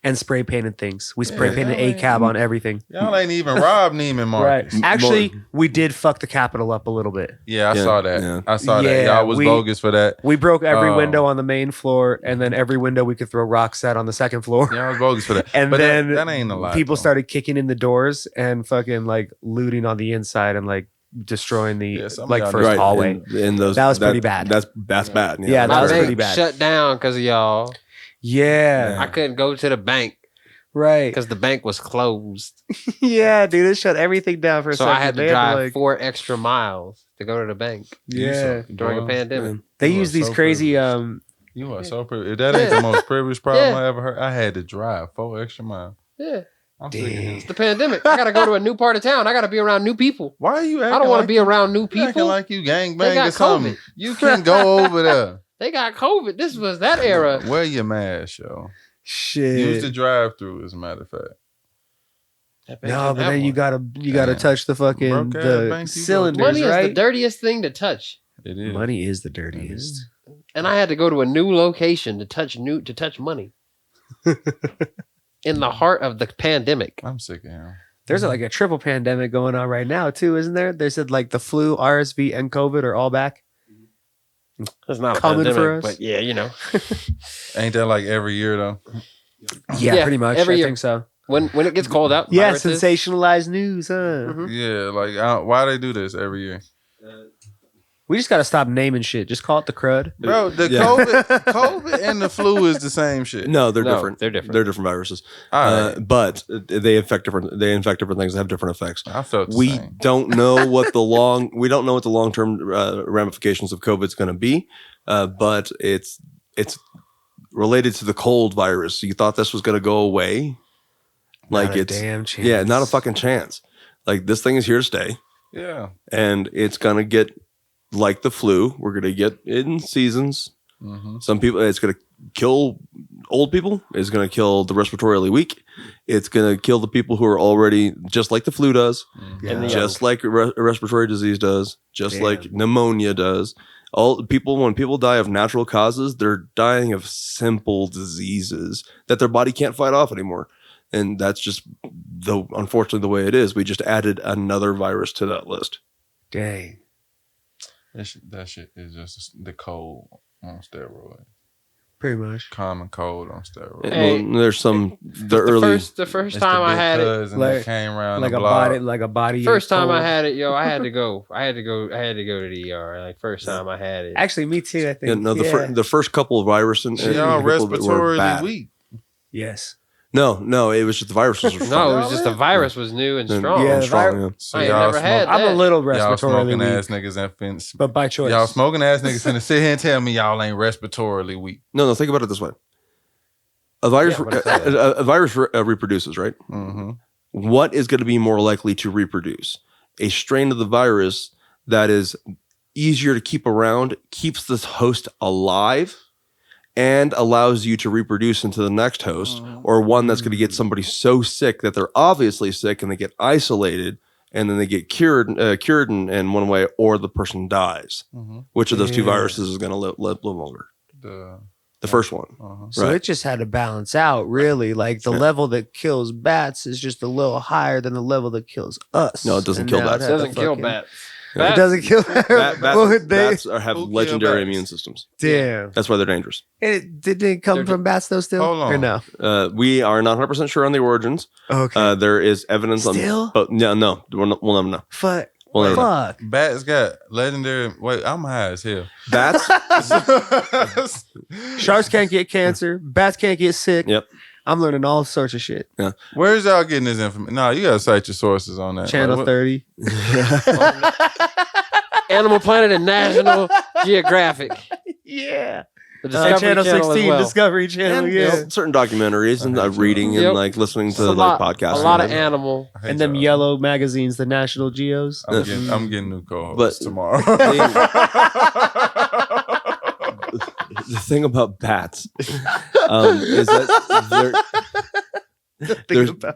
and spray painted things. We spray painted y'all a cab on everything. Y'all ain't even rob Neiman Marcus. Right. Actually, we did fuck the Capitol up a little bit. Yeah, I Yeah, saw that. yeah. I saw that. Yeah, Y'all was bogus for that. We broke every Oh. window on the main floor, and then every window we could throw rocks at on the second floor. Y'all was bogus for that. And But then that ain't a lot. people though. started kicking in the doors and fucking like looting on the inside and like destroying the Yeah, some of like y'all first Right, hallway. and those, That was pretty bad. That's bad. Yeah, that My was bank pretty bad. shut down because of y'all. Yeah, I couldn't go to the bank right. because the bank was closed. Yeah, dude, it shut everything down for a So second. I had to They drive like, 4 extra miles to go to the bank yeah. during a pandemic. They You use are these so crazy privileged. You are so privileged. If that ain't the most privileged problem I ever heard, I had to drive 4 extra miles. Yeah. I'm sick of Damn. him. It's the pandemic. I got to go to a new part of town. I got to be around new people. Why are you acting I don't want to like be around new you acting people. like you They gangbang got or something? COVID. You can go over there. They got COVID. This was that era. Wear your mask, yo. Shit. Use the drive-through, as a matter of fact. No, but then you gotta Damn. touch the fucking Broke ass the banks, you go cylinders, Money is right? the dirtiest thing to touch. It is. Money is the dirtiest. And I had to go to a new location to touch money. In the heart of the pandemic. I'm sick of him. There's like a triple pandemic going on right now too, isn't there? They said like the flu, RSV, and COVID are all back. That's not a Coming for pandemic, us. but yeah, you know. Ain't that like every year though? Yeah, Yeah, pretty much. every I year. think so. When it gets cold out, Yeah, viruses, sensationalized news, huh? Mhm. Yeah, like why they do this every year, We just got to stop naming shit. Just call it the crud. bro? The Yeah. COVID and the flu is the same shit. No, they're No, different. they're different. They're different viruses. All right. But they infect different things that have different effects. I felt the We same. don't know what the long-term ramifications of COVID is going to be, but it's related to the cold virus. You thought this was going to go away? Like Not a it's damn chance. yeah, not a fucking chance. Like this thing is here to stay, Yeah. and it's gonna get like the flu. We're gonna get it in seasons. Mm-hmm. Some people, it's gonna kill old people. It's gonna kill the respiratorily weak. It's gonna kill the people who are already just like the flu does, Yeah. And the just like respiratory disease does, just Damn. like pneumonia does. When people die of natural causes, they're dying of simple diseases that their body can't fight off anymore. And that's just unfortunately the way it is. We just added another virus to that list. Dang. That shit is just the cold on steroids. Pretty much. Common cold on steroids. Hey, Well, there's some the the early. first It's time the I big had it, cousin like- that came around Like the a block. body. first time I cold. had it, I had to go to the ER. Like first time I had it. Actually, me too. I think. Yeah, no, the first couple of viruses. Y'all people that were respiratorily bad. weak. Yes. No, it was just the viruses were No, strong. it was just the virus was new and strong. Yeah, And strong, yeah. So I ain't y'all never had smoke, I'm a that. little y'all respiratorily smoking weak, ass niggas and fins. but by choice. Y'all smoking ass niggas finna sit here and tell me y'all ain't respiratorily weak. No, think about it this way: a virus, Yeah, what I'm saying. a virus reproduces, right? Mm-hmm. What is going to be more likely to reproduce? A strain of the virus that is easier to keep around, keeps this host alive, and allows you to reproduce into the next host, or one that's going to get somebody so sick that they're obviously sick and they get isolated and then they get cured in one way, or the person dies. Mm-hmm. Which of those two Yeah. viruses is going to live longer? The The first one. So Right. it just had to balance out, really. Like the Yeah. level that kills bats is just a little higher than the level that kills us. No, it doesn't And kill now bats. it It had to doesn't kill fucking- bats. It doesn't kill Bats have Who kill legendary bats? immune systems. Damn. That's why they're dangerous. Did it come They're- from bats though? Still, Hold on. or no? We are not 100% sure on the origins. Okay. There is evidence Still? on, but no, we'll never know. Fuck. We'll never know. Fuck. Bats got legendary. Wait, I'm high as hell. Bats, Sharks can't get cancer. Bats can't get sick. Yep. I'm learning all sorts of shit. Where's y'all getting this information? No, you gotta cite your sources on that. Channel Like, 30. Animal Planet and National Geographic. Yeah. The Discovery Channel Channel 16, as well. Discovery Channel. and, yeah. certain documentaries and reading Yep. and like listening It's to a like lot, podcasts. a lot and of animal. I hate And them y'all. yellow magazines, the National Geos. I'm getting new co-hosts But- tomorrow. The thing about bats is that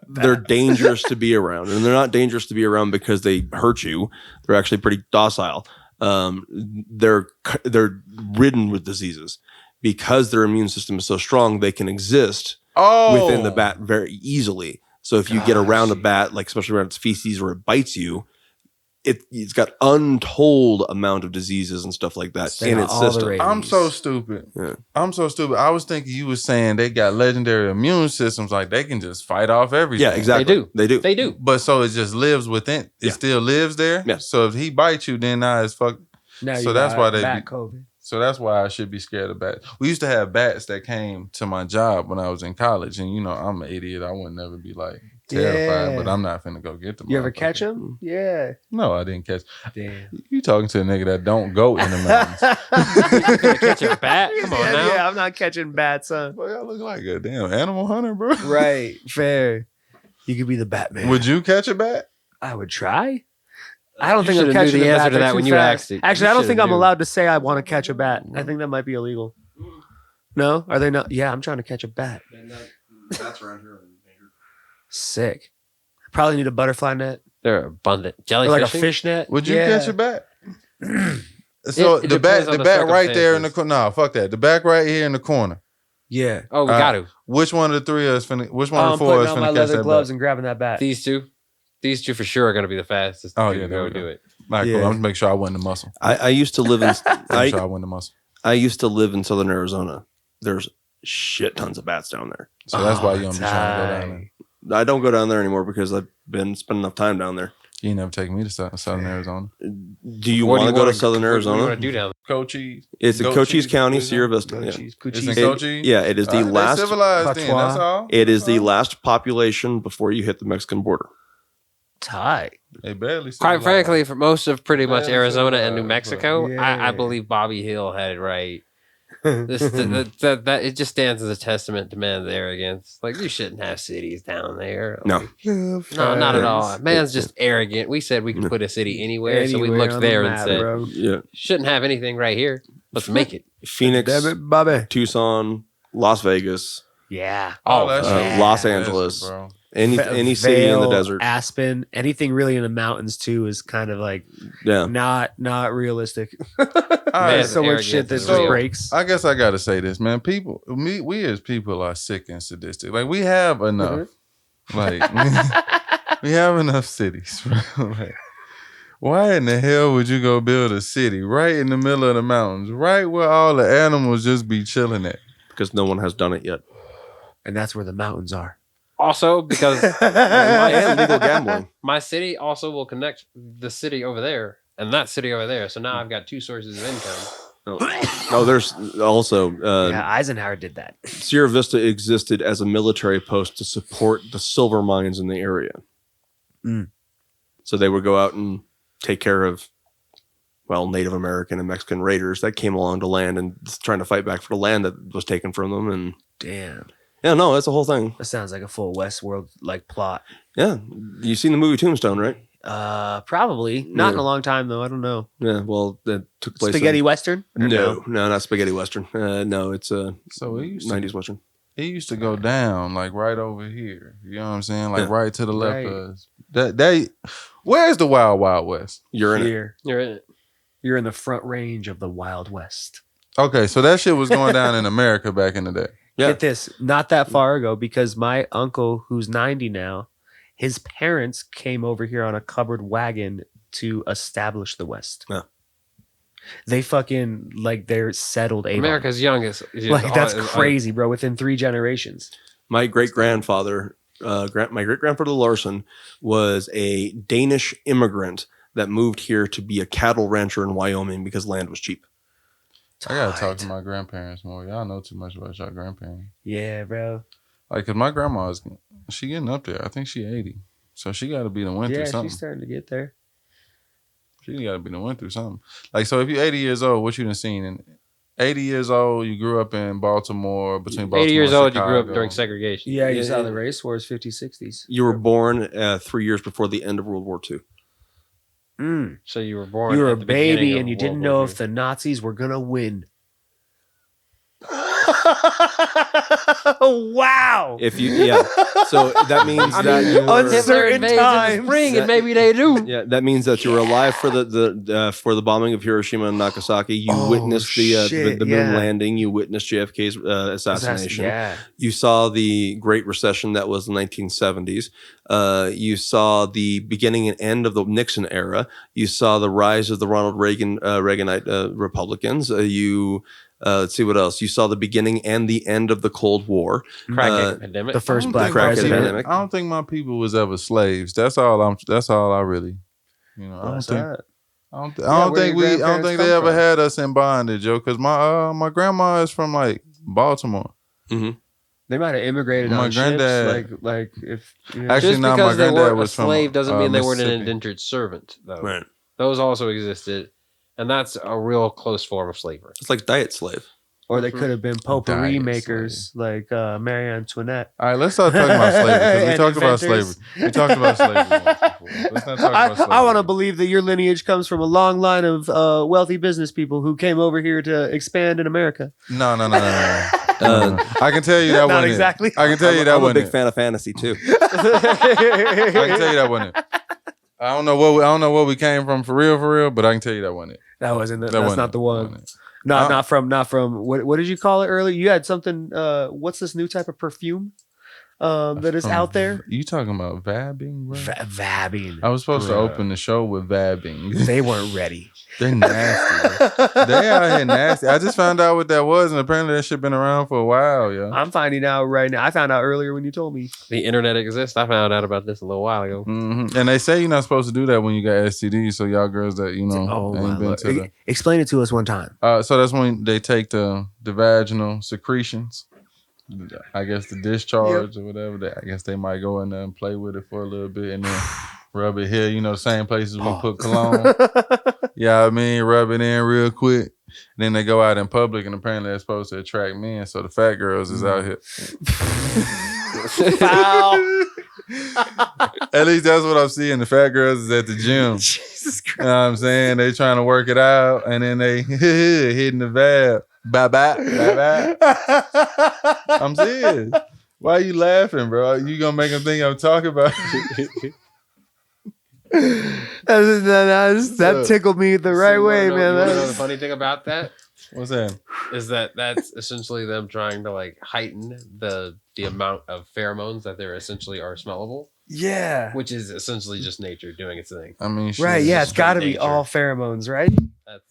they're dangerous to be around, and they're not dangerous to be around because they hurt you. They're actually pretty docile. They're ridden with diseases because their immune system is so strong. They can exist within the bat very easily. So if you get around a bat, like especially around its feces, or it bites you, it's got untold amount of diseases and stuff like that They in got its all the system. ratings. I'm so stupid. Yeah. I'm so stupid. I was thinking you were saying they got legendary immune systems, like they can just fight off everything. Yeah, exactly. They do. They do. But so it just lives within. It Yeah. still lives there. Yeah. So if he bites you, then now it's fuck. Now So you that's got why they bat be- COVID. So that's why I should be scared of bats. We used to have bats that came to my job when I was in college, and you know I'm an idiot. I would never be like terrified, Yeah. but I'm not finna go get them. You ever catch them? Yeah. No, I didn't catch. Damn. You talking to a nigga that don't go in the mountains? You gonna catch a bat? Come on now. Yeah, I'm not catching bats, huh? Boy, I look like a damn animal hunter, bro. Right. Fair. You could be the Batman. Would you catch a bat? I would try. I don't You think I'm should've knew catching the a answer bat. to They're that too when you fast. asked it. Actually, You I don't think should've I'm knew. allowed to say I want to catch a bat. I think that might be illegal. No? Are they not? Yeah, I'm trying to catch a bat. Bats around here. Sick. Probably need a butterfly net. They're abundant. Or Jellyfish. like a fish net. Would you Yeah. catch a bat? So It the bat, depends on the the bat right there in the circumstances. corner. No, fuck that. The back right here in the corner. Yeah. Oh, we Uh, got to. Which one of the three of us finna? Which one of I'm the four of putting us on my finna catch leather that gloves bat? and grabbing that bat. These two for sure are going to be the fastest. Oh, to yeah, there go we go. do it. All right, cool. Yeah. I'm just make sure I win the muscle. I used to live in Make sure I win the muscle. I used to live in Southern Arizona. There's shit tons of bats down there. So that's why you don't be tight. trying to go down there. I don't go down there anymore because I've been spending enough time down there. You never take me to Southern Arizona. Do you want to go to Southern Arizona? What do you want to do down Cochise. It's in Cochise County, Sierra Vista. Go Yeah. cheese, It's in cheese. Cochise? Yeah, it is the They last. civilized then, that's all. It is the That's all. last population before you hit the Mexican border. Tight. They barely Quite civilized. frankly, for most of pretty much Man, Arizona and New civilized, Mexico, bro. I Yeah. believe Bobby Hill had it right. That it just stands as a testament to man's arrogance. Like, you shouldn't have cities down there. No. Like, no, not at all. Man's just arrogant. We said we could put a city anywhere, so we looked on the there map, and said, bro. Yeah. shouldn't have anything right here. Let's make it. Phoenix, Damn it, Bobby. Tucson, Las Vegas, Yeah. Oh, that's Los Angeles. bro. any city in the Vail, desert. Aspen, anything really in the mountains too is kind of like Yeah. not realistic. All right, Man's So much arrogance shit that is just real. breaks. I guess I gotta say this, man. We as people are sick and sadistic. Like, we have enough. Like, we have enough cities, bro. Like, why in the hell would you go build a city right in the middle of the mountains, right where all the animals just be chilling at? Because no one has done it yet. And that's where the mountains are. Also, because And legal gambling. my city also will connect the city over there and that city over there. So now I've got two sources of income. No, there's also Yeah, Eisenhower did that. Sierra Vista existed as a military post to support the silver mines in the area. Mm. So they would go out and take care of, well, Native American and Mexican raiders that came along to land and trying to fight back for the land that was taken from them. And Damn. yeah, no, that's the whole thing. That sounds like a full Westworld like plot. Yeah, you've seen the movie Tombstone, right? Probably. Not in Yeah. a long time though. I don't know. Yeah, well, that took place. Spaghetti Western? Or No, not spaghetti western. No, it's a So it used to 90s western. It used to go down like right over here. You know what I'm saying? Like Yeah. right to the left Right. of us. Where's the Wild Wild West? You're in it. Here. You're in it. You're in the front range of the Wild West. Okay, so that shit was going down in America back in the day. Yeah. Get this, not that far ago, because my uncle, who's 90 now, his parents came over here on a covered wagon to establish the West. Yeah. They fucking like they're settled Avon. America's youngest. Like that's crazy, bro. Within 3 generations. My great grandfather, my great grandfather Larson, was a Danish immigrant that moved here to be a cattle rancher in Wyoming because land was cheap. I gotta talk to my grandparents more. Y'all know too much about y'all grandparents. Yeah, bro. Like, cause my grandma's she getting up there. I think she 80, so she got to be the went through Yeah, something. she's starting to get there. She got to be the went through something. Like, so if you're 80 years old, what you done seen? And 80 years old, you grew up in Baltimore, between Baltimore 80 years and old, you grew up Chicago. during segregation. Yeah, you Yeah, saw yeah. the race wars, 50s, 60s. You were born 3 years before the end of World War II. So you were born. You were at a the beginning baby of and you World didn't War know II. if the Nazis were gonna win. Wow. If you, yeah, so that means that you were, uncertain Hitler invades in times. the spring, and That- maybe they do. yeah, that means that you were alive for the bombing of Hiroshima and Nagasaki. You Oh, witnessed the shit, moon yeah. landing. You witnessed JFK's assassination. Yeah. You saw the Great Recession that was the 1970s. You saw the beginning and end of the Nixon era. You saw the rise of the Ronald Reaganite Republicans. Let's see what else. You saw the beginning and the end of the Cold War. Crack epidemic. The first I don't black think my president. people- Epidemic. I don't think my people was ever slaves. That's all I really, I don't What's think. that? I don't where think your I don't grandparents think they come ever from? had us in bondage, yo. Because my grandma is from like Baltimore. They might have immigrated My on granddad- ships, like if Actually, Just no, my because they granddad weren't a was from, slave doesn't mean they weren't an Mississippi. indentured servant, though. Right. Those also existed, and that's a real close form of slavery. It's like diet slave. or they could have been potpourri Diet makers like Marie Antoinette. All right, let's start talking about slavery because we And talked about inventors. slavery. We talked about slavery once before. Let's not talk about slavery. I want to believe that your lineage comes from a long line of wealthy business people who came over here to expand in America. No. I can tell you that Not wasn't exactly. it. I can tell you that I'm a wasn't big it. fan of fantasy too. I can tell you that wasn't it. I don't know where we came from for real, but I can tell you that wasn't it. That wasn't it. That That's wasn't not it. the That one. wasn't it. Not from what did you call it earlier? You had something. What's this new type of perfume that is From- out there? You talking about vabbing, bro? Vabbing. I was supposed to Bruh. open the show with vabbing. They weren't ready. They nasty. They out here nasty. I just found out what that was, and apparently that shit been around for a while, yo. I'm finding out right now. I found out earlier when you told me. The internet exists. I found out about this a little while ago. Mm-hmm. And they say you're not supposed to do that when you got STDs. So y'all girls that ain't been to the. Explain it to us one time. So that's when they take the vaginal secretions. I guess the discharge or whatever. I guess they might go in there and play with it for a little bit and then rub it here. The same places we put cologne. Yeah, I mean, rub it in real quick. Then they go out in public, and apparently they're supposed to attract men. So the fat girls is out here. At least that's what I'm seeing. The fat girls is at the gym. Jesus Christ. You know what I'm saying? They trying to work it out, and then they hitting the vab. Bye-bye. I'm serious. Why are you laughing, bro? You gonna make them think I'm talking about that tickled me the right way, man. You know the funny thing about that? What's that? Is that's essentially them trying to like heighten the amount of pheromones that there essentially are smellable. Yeah. Which is essentially just nature doing its thing. I mean, right, yeah, it's gotta be nature. all pheromones, right? That's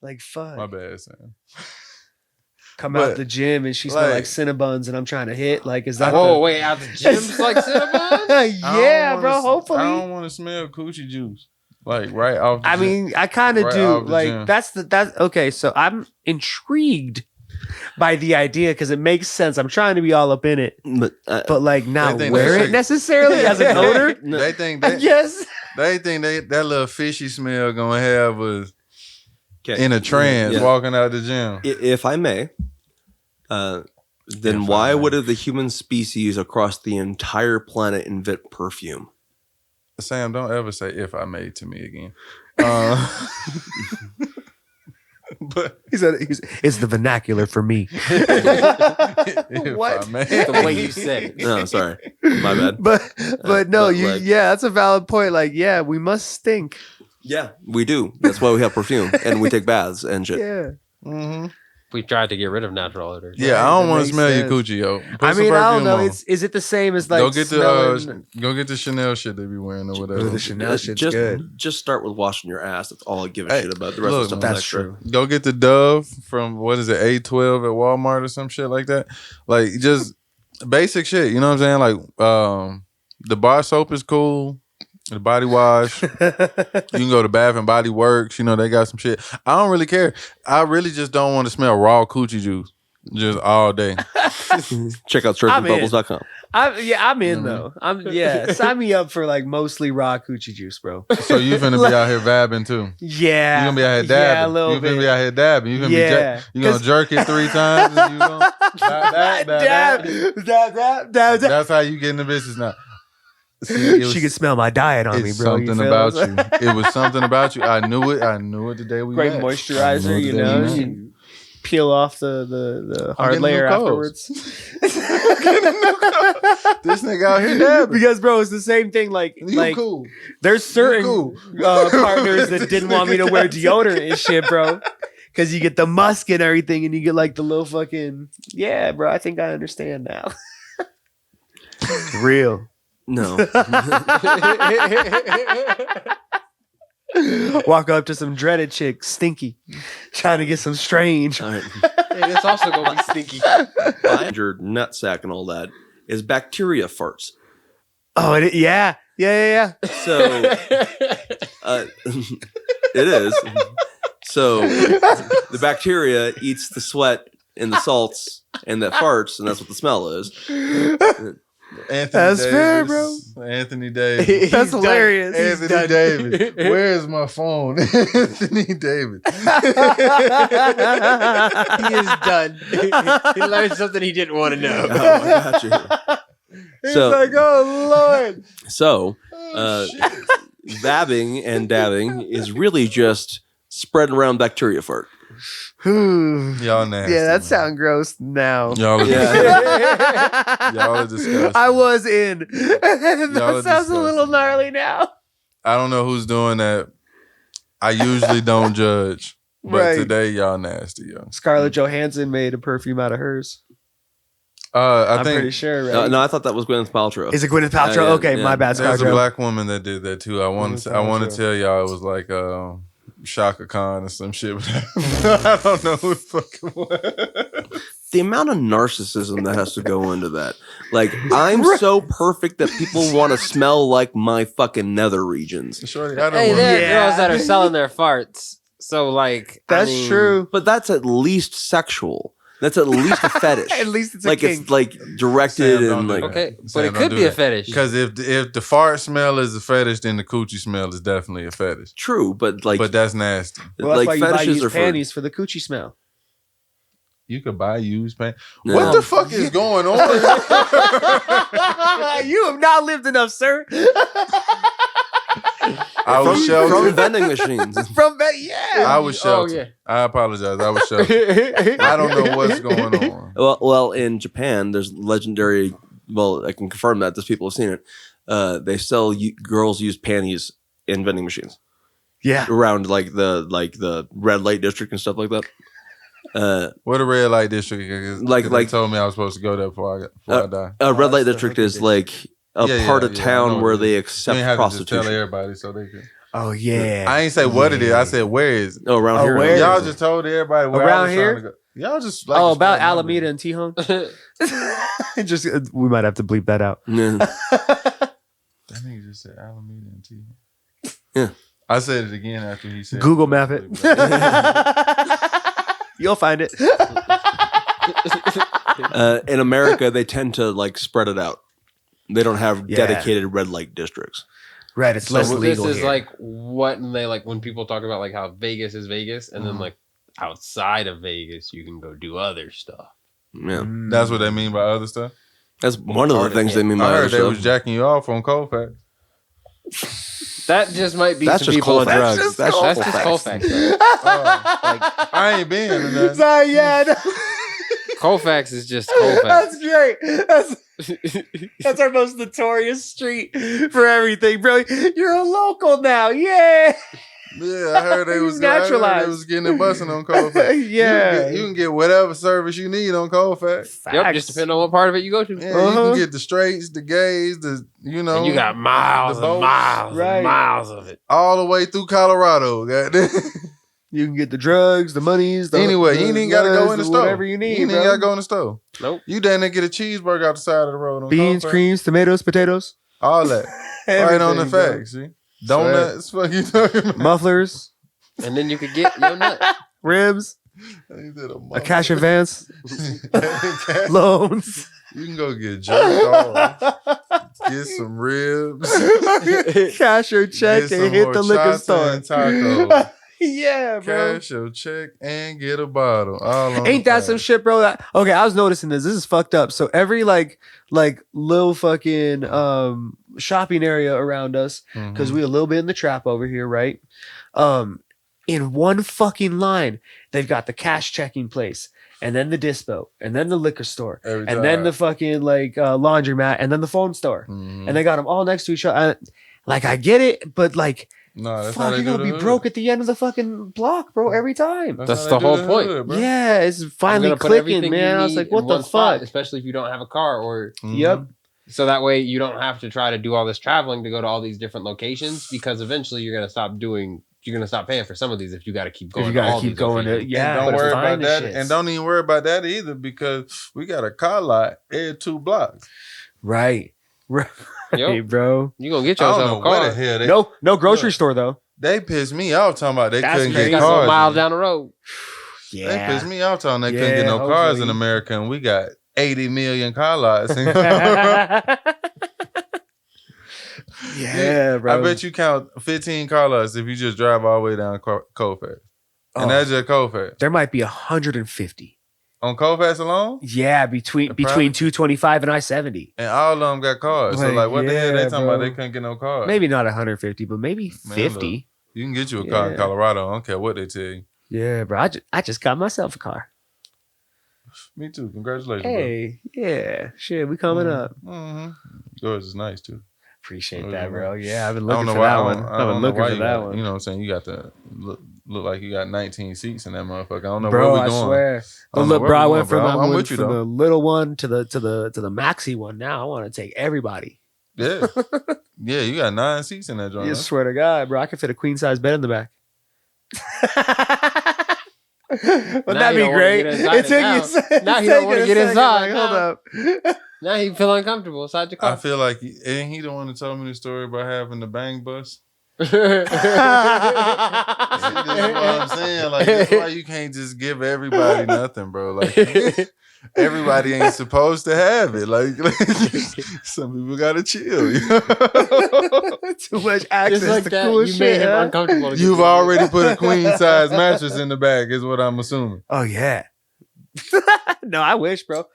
like fuck. My bad, Sam. Come out the gym and she smell like Cinnabons and I'm trying to hit. Like, is that wait, out the gym's like Cinnabons? Yeah, bro, hopefully. I don't want to smell coochie juice. Like right off the gym. mean, I kind of Right do. off the Like gym. that's okay, so I'm intrigued by the idea because it makes sense. I'm trying to be all up in it. But like not They think wear they it should- necessarily as an odor. They think Yes. they think that little fishy smell gonna have us Okay. in a trance Yeah. walking out the gym. If I may, then why would the human species across the entire planet invent perfume? Sam, don't ever say "if I may" to me again. But He said it's the vernacular for me. if What? I may. the way you said it. No, sorry, my bad. But no, but you like- that's a valid point. Like, yeah, we must stink. Yeah, we do. That's why we have perfume and we take baths and shit. Yeah. Mm-hmm. We tried to get rid of natural odors. Yeah, I That don't want to makes smell your sense. coochie, yo. Put I some mean, I don't perfume know. on. Is it the same as like go get smelling- the Chanel shit they be wearing or whatever. Ooh, the Chanel shit's just, good. just start with washing your ass. That's all I give a Hey, shit about. The rest look, of the stuff That's is extra. true. Go get the Dove from what is it, A12 at Walmart or some shit like that. Like just basic shit. You know what I'm saying? Like the bar soap is cool. The body wash. You can go to Bath and Body Works. You know, they got some shit. I don't really care. I really just don't want to smell raw coochie juice just all day. Check out I'm in. surfandbubbles.com. I'm in though. Sign me up for like mostly raw coochie juice, bro. So you finna be out here vabbing too. Yeah. You gonna be out here dabbing. Yeah, a little you bit. finna be out here dabbing. You gonna Yeah. you gonna jerk it 3 times and you gonna Dab. That's how you get in the business now. See, it was- She could smell my diet on me, it's bro. something about you. It was something about you. I knew it. I knew it the day we Great met. moisturizer, I knew it you the day know. we met. You peel off the I'm hard getting layer new clothes. afterwards. This nigga out here dabbing. Because, bro, it's the same thing. Like, You cool. there's certain cool. partners that didn't want me to wear deodorant and shit, bro. Because you get the musk and everything, and you get like the little fucking bro. I think I understand now. Real. No. Walk up to some dreaded chick, stinky, trying to get some strange. All right. And it's also gonna be stinky. Behind your nutsack and all that is bacteria farts. Oh, yeah. So it is. So the bacteria eats the sweat and the salts and that farts, and that's what the smell is. Anthony That's Davis. fair, bro. Anthony Davis. That's hilarious. Anthony Davis. Where's my phone? Anthony Davis. He is done. He learned something he didn't want to know. Oh, I got you. He's So- like, oh Lord. So, vabbing and dabbing is really just spreading around bacteria fart. Y'all nasty. Yeah, that man. sounds gross now. Y'all are Yeah. Y'all are disgusting. I was in. That Y'all are sounds a little disgusting. gnarly now. I don't know who's doing that. I usually don't judge. But Right. today, y'all nasty, yo. Scarlett Johansson made a perfume out of hers. I I'm think pretty sure, right? No, I thought that was Gwyneth Paltrow. Is it Gwyneth Paltrow? Yeah, okay, yeah. my bad, there's a Scarlett. black woman that did that too. I want to tell y'all it was like Shaka Khan or some shit. I don't know who the fuck it was. The amount of narcissism that has to go into that. Like, I'm so perfect that people want to smell like my fucking nether regions. Shorty, I don't Hey, want there are Yeah. girls that are selling their farts. So like, That's true. But that's at least sexual. That's at least a fetish. At least it's a like kink. it's like directed Sam, don't and do like that. Okay, but Sam, it don't could do be a that. fetish. Because if the fart smell is a fetish, then the coochie smell is definitely a fetish. true, but like But that's nasty. Well, that's like why you buy fetishes used are for panties for the coochie smell. You could buy used paint. Yeah. What the fuck is going on? You have not lived enough, sir. I was from sheltered. vending machines. From that, yeah. I was sheltered. I apologize. I was sheltered. I don't know what's going on. Well, in Japan, there's legendary. Well, I can confirm that. There's people have seen it. They sell girls' used panties in vending machines Yeah. around like the red light district and stuff like that. What a red light district is. Like- They like- told me I was supposed to go there before I die. Red light that's the district hooker is like a Yeah, part yeah, of yeah, I know town what where it they You ain't accept have to just tell prostitution. everybody so they could. Oh yeah. I ain't say what it is. I said where is it? Oh, around Oh, here. where? Y'all just told everybody where I Around was here? trying to go. Y'all just like oh, to about spread my Alameda and Tihon. Just we might have to bleep that out. Yeah. That nigga just said Alameda and T. Yeah. I said it again after he said Google map it. You'll find it. In America, they tend to like spread it out. They don't have Yeah. dedicated red light districts. Right, it's So less this legal is here. like what and they like when people talk about like how Vegas is Vegas, and then like outside of Vegas you can go do other stuff. Yeah, That's what they mean by other stuff. that's one of the things they mean by I other heard they stuff. was jacking you off on Colfax. That just might be That's some just people on Colfax. drugs. That's That's just just Colfax. Colfax. Like, I ain't been in that. Sorry, yeah, no. Colfax is just Colfax. That's great. That's our most notorious street for everything, bro. You're a local now, yeah. Yeah, I heard they was Naturalized. They was getting it busting on Colfax. Yeah. you can get whatever service you need on Colfax. Yep, just depending on what part of it you go to. Yeah, you can get the straights, the gays, the And you got miles the and boats. miles Right. and miles of it. all the way through Colorado. Goddamn. You can get the drugs, the monies. The, Anyway, the you ain't even gotta go in the store. Whatever you need, You ain't bro. even gotta go in the store. Nope. You down there get a cheeseburger out the side of the road on Beans, Colfax. creams, tomatoes, potatoes. All that. Right on the Everything, bro. facts, see? Donuts, fuck you talking about? Mufflers, And then you could get your nut. ribs, He said a cash advance, Cash- loans. You can go get jerked off, get some ribs, Cash your check get some and hit the liquor store. and tacos. Yeah, bro. Cash your check and get a bottle. All on Ain't the that some facts. shit, bro? Okay, I was noticing this. This is fucked up. So every like little fucking shopping area around us, because Mhm. we a little bit in the trap over here, right? In one fucking line, they've got the cash checking place, and then the dispo, and then the liquor store, Every and then time. the fucking laundromat, and then the phone store, Mhm. and they got them all next to each other. Like I get it, but like, No, that's how fuck, they you're do gonna the be hood. broke at the end of the fucking block, bro, every time. That's how the they do whole point. hood, bro. Yeah, it's I'm finally gonna put clicking, everything you man. I was need like, what in the one spot, fuck? especially if you don't have a car, or Mhm. Yep. so that way you don't have to try to do all this traveling to go to all these different locations, because eventually you're gonna stop paying for some of these if you got to keep going. you to gotta all keep these going to, locations. yeah. And don't but worry about find the that. shits. And don't even worry about that either, because we got a car lot every 2 blocks. Right. Right, Yep. bro. You gonna get I don't yourself know a car. where the hell they. No grocery Look. store though. They pissed me off talking about they That's couldn't crazy. get You gotta go cars. miles man. down the road. They pissed me off talking they couldn't Yeah, get no cars in hopefully. America, and we got 80 million car lots. Yeah, bro. I bet you count 15 car lots if you just drive all the way down Colfax. And Oh, that's just Colfax. there might be 150. On Colfax alone? Yeah, between Probably. 225 and I-70. And all of them got cars. So, Like, like, what the hell they yeah, talking about? bro. They couldn't get no cars. Maybe not 150, but maybe Man, 50. You can get you a car in Yeah. Colorado. I don't care what they tell you. Yeah, bro. I just got myself a car. Me too. Congratulations. Hey, yeah. Shit, we coming up. Mm-hmm. Yours is nice too. Appreciate Oh, that, yeah. bro. Yeah, I've been I don't looking know for why. that I one. don't- I I've don't been know looking why for you that got- one. You know what I'm saying? You got the look like you got 19 seats in that motherfucker. I don't know Bro, where we I going. swear. I But don't know look, where bro, we I going, went from, bro. I I'm went with you, from though. the little one to the maxi one. Now I want to take everybody. Yeah, yeah. You got 9 seats in that joint. You huh? swear to God, bro, I can fit a queen size bed in the back. Wouldn't Now that you be don't wanna great? get inside It it took now. you. Now you don't wanna get inside Hold now. up. Now you feel uncomfortable inside your I car. feel like ain't he the one that told me the story about having the bang bus? See, this is what I'm saying. Like, that's why you can't just give everybody nothing, bro. Like, everybody ain't supposed to have it. Like some people gotta chill. You know? Too much access Just like to that, cool you shit. made him huh? uncomfortable. To You've get already put a queen size mattress in the bag, is what I'm assuming. Oh yeah. No, I wish, bro.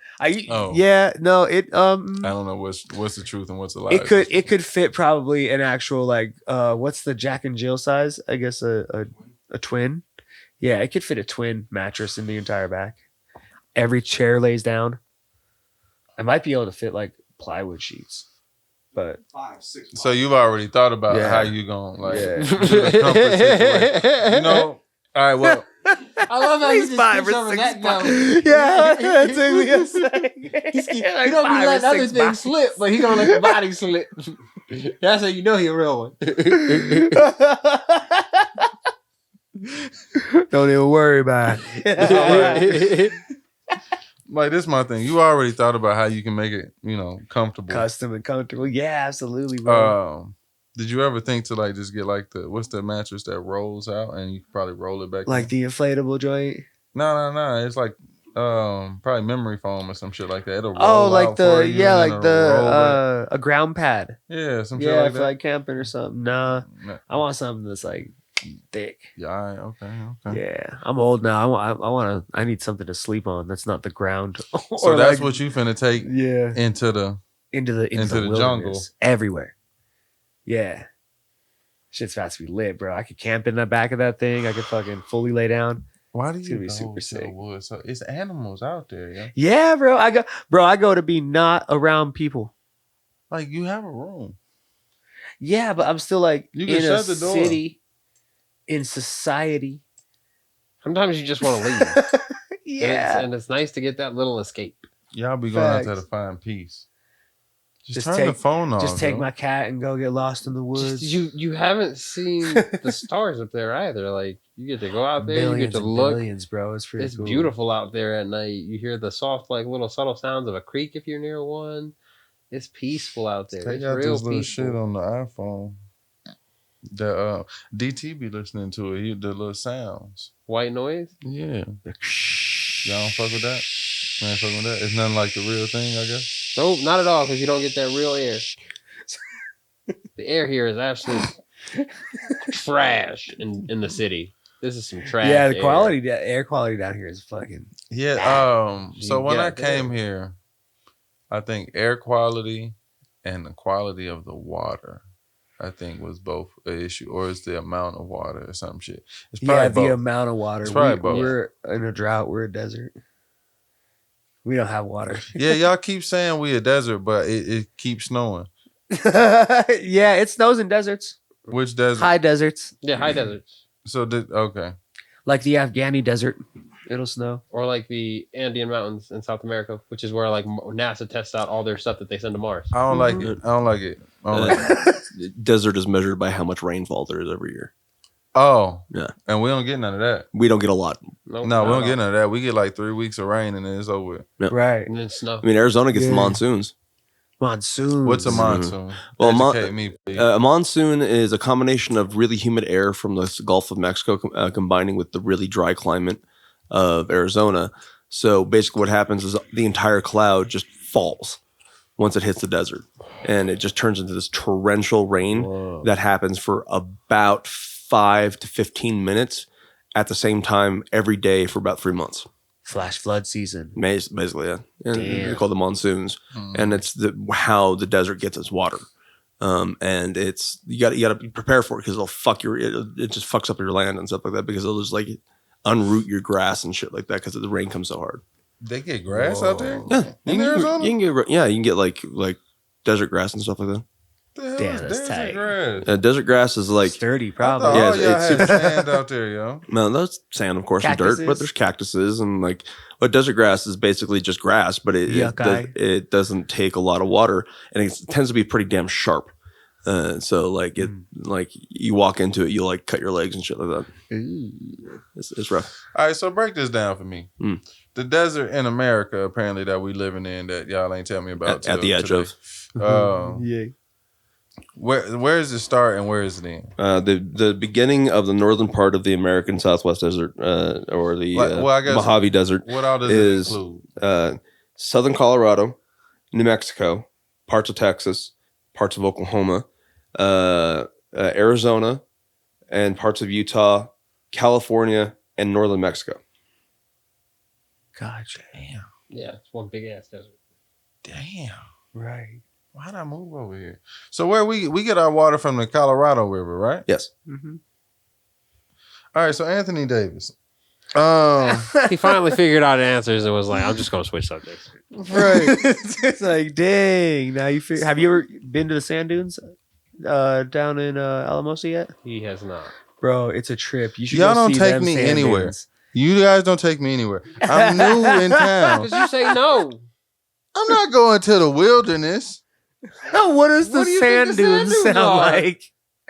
Oh. Yeah, no, it I don't know what's the truth and what's a lie. it could fit probably an actual like what's the Jack and Jill size? I guess a twin. Yeah, it could fit a twin mattress in the entire back. Every chair lays down. I might be able to fit like plywood sheets, but 5, 6. So you've already thought about Yeah. how you gonna like Yeah. do the comfort situation. You know, all right, well, I love how you He's just 5 skipped or over 6 that pounds. note. Yeah, that took me a second. He don't be letting other things slip, but he gonna let the body slip. That's how you know he a real one. Don't even worry about it. like this is my thing. You already thought about how you can make it, you know, comfortable. Custom and comfortable. Yeah, absolutely, bro. Did you ever think to like just get like what's the mattress that rolls out and you can probably roll it back? Like in? the inflatable joint. No. It's like probably memory foam or some shit like that. It'll roll Oh, like out for the you and then it'll roll back. a ground pad. Yeah, some shit Yeah, like for that. like camping or something. Nah, No. I want something that's like thick. Yeah, all right, okay. Yeah, I'm old now. I need something to sleep on. That's not the ground. So that's what you finna take Yeah, into the into the jungle. wilderness, everywhere. Yeah, shit's about to be lit, bro. I could camp in the back of that thing. I could fucking fully lay down. Why do It's you gonna be go super to the sick. woods? So it's animals out there, yeah. Yeah, bro. I go to be not around people. Like you have a room. Yeah, but I'm still like You can in shut a the door. city, in society. Sometimes you just want to leave. Yeah. And it's nice to get that little escape. Y'all be going out there to Facts. find peace. Just Just turn the phone off. Just take yo. my cat and go get lost in the woods. You haven't seen the stars up there either. Like you get to go out there, you get to look. Billions, bro. It's pretty It's cool. beautiful out there at night. You hear the soft, like little subtle sounds of a creek if you're near one. It's peaceful out there. Take It's out real this little peaceful. shit on the iPhone. The DT be listening to it. The little sounds. White noise. Yeah. Y'all don't fuck with that? You ain't fucking with that? It's nothing like the real thing, I guess. Nope, not at all, because you don't get that real air. The air here is absolute trash in the city. This is some trash. Yeah, the air. air quality down here is fucking. Yeah. So You when I got that. came here, I think air quality and the quality of the water, I think, was both an issue, or it's the amount of water or some shit. It's probably Yeah, both. the amount of water. It's probably both. We're in a drought. We're a desert. We don't have water. Yeah, y'all keep saying we a desert, but it keeps snowing. Yeah, it snows in deserts. Which desert? High deserts. Yeah, high deserts. So okay. Like the Afghani desert. It'll snow. Or like the Andean Mountains in South America, which is where like NASA tests out all their stuff that they send to Mars. I don't like it. I don't like it. I don't like it. Desert is measured by how much rainfall there is every year. Oh. Yeah. And we don't get none of that. We don't get a lot. Nope, No, we not don't at get all. none of that. We get like 3 weeks of rain and then it's over. Yeah. Right. And then snow. I mean, Arizona gets the Yeah. monsoons. Monsoon. What's a monsoon? Well, Educate me, please. A monsoon is a combination of really humid air from the Gulf of Mexico combining with the really dry climate of Arizona. So basically what happens is the entire cloud just falls once it hits the desert. And it just turns into this torrential rain Whoa. that happens for about 5 to 15 minutes at the same time every day for about 3 months. Flash flood season. Basically, yeah. And Damn. they call the monsoons. And it's how the desert gets its water. And it's you got to be prepared for it because it'll fuck it just fucks up your land and stuff like that because it'll just like unroot your grass and shit like that because the rain comes so hard. They get grass out there? Yeah, In Arizona? you can get like desert grass and stuff like that. The hell Damn, is that's desert tight. grass? Desert grass is like Sturdy, I thought probably. all Yeah, y'all it's had super- sand out there, yo. no, that's sand of course and dirt, but Cactuses. there's cactuses and like but desert grass is basically just grass, but it Yucci. doesn't take a lot of water and it tends to be pretty damn sharp. So like like you walk into it, you'll like cut your legs and shit like that. It's rough. All right, so break this down for me. The desert in America, apparently, that we living in, that y'all ain't tell me about At the edge today. Yeah. Where does it start and where is it end? The beginning of the northern part of the American Southwest Desert, or the I guess Mojave Desert, what all does it include? Southern Colorado, New Mexico, parts of Texas, parts of Oklahoma, Arizona, and parts of Utah, California, and northern Mexico. Gotcha. Damn. Yeah, it's one big ass desert. Damn. Right. Why'd I move over here? So where we get our water from the Colorado River, right? Yes. Mm-hmm. All right, so Anthony Davis. He finally figured out answers and was like, I'm just going to switch subjects. Right. It's like, dang. Now you figure. Have you ever been to the sand dunes down in Alamosa yet? He has not. Bro, it's a trip. You should. Y'all go don't see take them me sand anywhere. dunes. You guys don't take me anywhere. I'm new in town. Because you say no. I'm not going to the wilderness. What does What the do you sand think the sand dunes dunes sound are? like?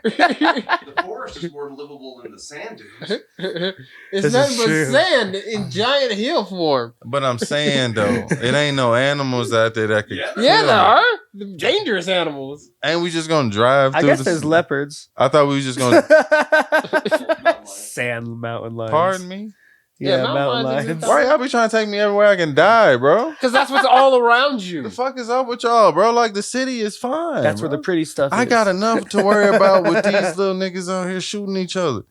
The forest is more livable than the sand dunes. It's This is nothing but true. sand in giant hill form. But I'm saying though, it ain't no animals out there that could. Yeah. kill Yeah, me. there are. The dangerous animals. Ain't we just gonna drive? I through guess the- there's leopards. I thought we was just gonna. Sand mountain lions. Pardon me. Yeah, Yeah, mountain mountain lions. lions. Why y'all be trying to take me everywhere I can die, bro? Because that's what's all around you. The fuck is up with y'all, bro? Like the city is fine. That's bro. where the pretty stuff I is. got enough to worry about with these little niggas out here shooting each other.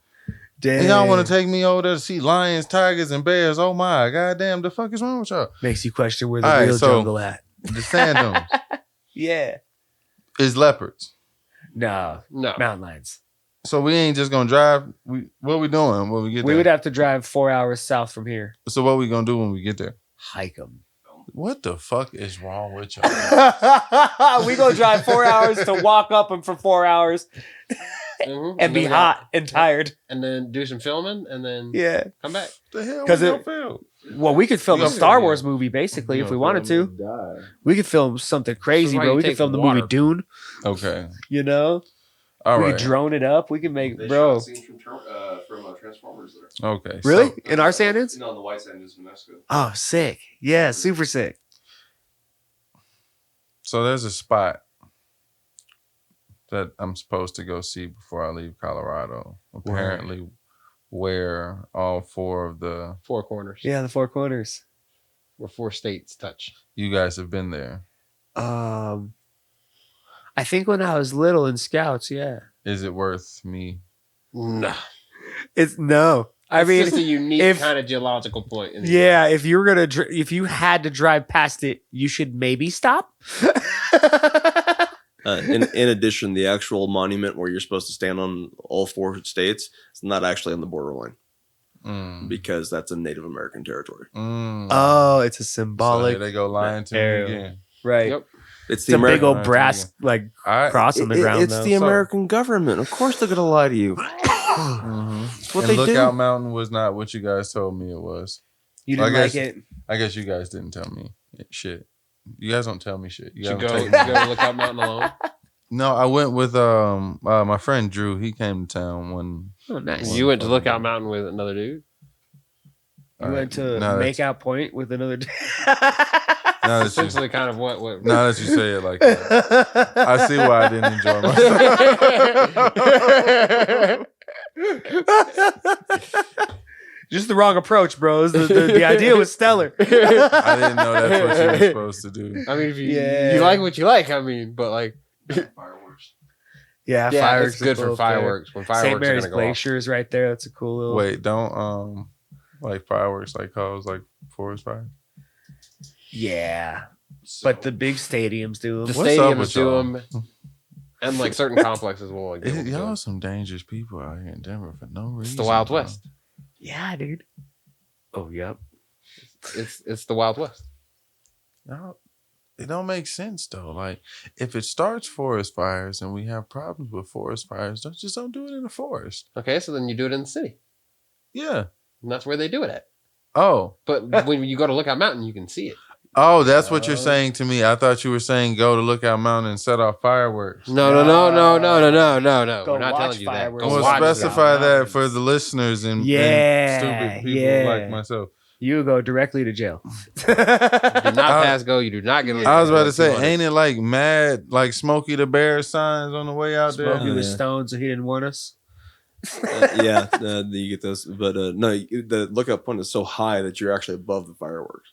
And y'all want to take me over there to see lions, tigers, and bears? Oh my goddamn! The fuck is wrong with y'all? Makes you question where the All right, real so- jungle at. The sand dunes Yeah. is leopards. No, No. mountain lions. So we ain't just gonna drive. What we doing when we get We there? would have to drive 4 hours south from here. So what we gonna do when we get there? Hike them. What the fuck is wrong with y'all? We gonna drive 4 hours to walk up them for 4 hours Mhm. and be then we hot and tired. And then do some filming and then Yeah. come back. The hell? 'Cause we it- gonna feel? Well, we could film You a gonna Star film- Wars movie basically You if we gonna wanted film to. me die. We could film something crazy, why bro. you We could take film the water. movie Dune. Okay. You know, All we right. could drone it up. We could make, bro. From Transformers there. Okay. Really? So, In our sand dunes? No, the white sand dunes in Mexico. Oh, sick. Yeah, super sick. so there's a spot that I'm supposed to go see before I leave Colorado. Apparently, where all four of the Four corners. Yeah, the Four Corners. Where 4 states touch. you guys have been there. I think when I was little in Scouts, yeah. Is it worth me? No. It's no. I It's mean, just a unique if- kind of geological point. In the yeah, if you were gonna, if you had to drive past it, you should maybe stop. In addition, the actual monument where you're supposed to stand on all 4 states is not actually on the borderline because that's a Native American territory. Oh, it's a So symbolic, here they go lying to me arrow. again. right? Yep. It's It's a big American. old brass like All right. cross on the ground. It's though. the American government. Of course, they're gonna lie to you. That's what and they do. Lookout Mountain was not what you guys told me it was. You didn't I like guess- it. I guess you guys didn't tell me shit. You guys don't tell me shit. You You guys go, don't you take me. go look out Mountain alone. No, I went with my friend Drew. He came to town when Oh, nice. You went to Lookout Mountain with another dude. You went to make out point with another. Now that, you, Essentially, kind of what. now that you say it like that, I see why I didn't enjoy myself. Just the wrong approach, bros. The idea was stellar. I didn't know that's what you were supposed to do. I mean, if you Yeah. you like what you like, I mean, but like, Fireworks. Yeah, yeah, fireworks it's good are for cool up there. fireworks. When fireworks St. are Mary's gonna go off. Glacier is right there. That's a cool little. Wait, don't like fireworks like cause like forest fire. Yeah, but the big stadiums do The them. What's up stadiums with do y'all? them, and like certain complexes will like. do them, Y'all too. are some dangerous people out here in Denver for no reason. It's the Wild bro. West. Yeah, dude. Oh, yep. It's the Wild West. No, it don't make sense though. Like if it starts forest fires and we have problems with forest fires, don't do it in the forest. Okay, so then you do it in the city, Yeah. and that's where they do it at. Oh, But when you go to Lookout Mountain, you can see it. Oh, that's what you're saying to me. I thought you were saying go to Lookout Mountain and set off fireworks. No. We're not watch telling you that. fireworks. Go Well, watch specify them. that for the listeners and stupid people like myself. You go directly to jail. Do not pass go. You do not get. I was about to say, ain't it like mad, like Smokey the Bear signs on the way out there? Smokey was stoned, so he didn't warn us. You get those, but no, the lookout point is so high that you're actually above the fireworks,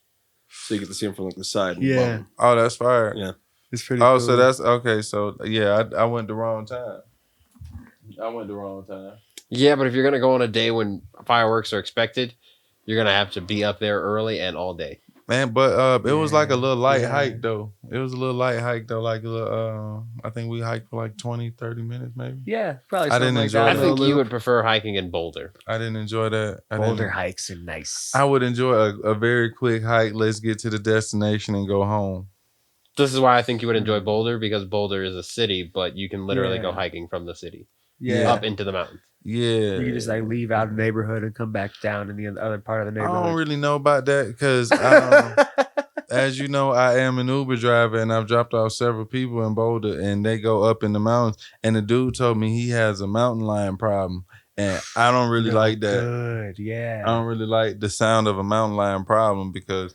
so you get to see them from like the side. And above them. Oh, that's fire. Yeah, it's pretty. Oh, cool. so that's okay. So yeah, I went the wrong time. Yeah, but if you're gonna go on a day when fireworks are expected, you're gonna have to be up there early and all day. Man, but it was like a little light hike though. It was a little light hike though, like a little, I think we hiked for like 20, 30 minutes maybe. Yeah, probably. I didn't enjoy I that. think you would prefer hiking in Boulder. I didn't enjoy that. Boulder hikes are nice. I would enjoy a very quick hike. Let's get to the destination and go home. This is why I think you would enjoy Boulder, because Boulder is a city, but you can literally go hiking from the city up into the mountains. Yeah, you can just like leave out of the neighborhood and come back down in the other part of the neighborhood. I don't really know about that because, as you know, I am an Uber driver and I've dropped off several people in Boulder and they go up in the mountains. And the dude told me he has a mountain lion problem, and I don't really like that. Good, yeah. I don't really like the sound of a mountain lion problem because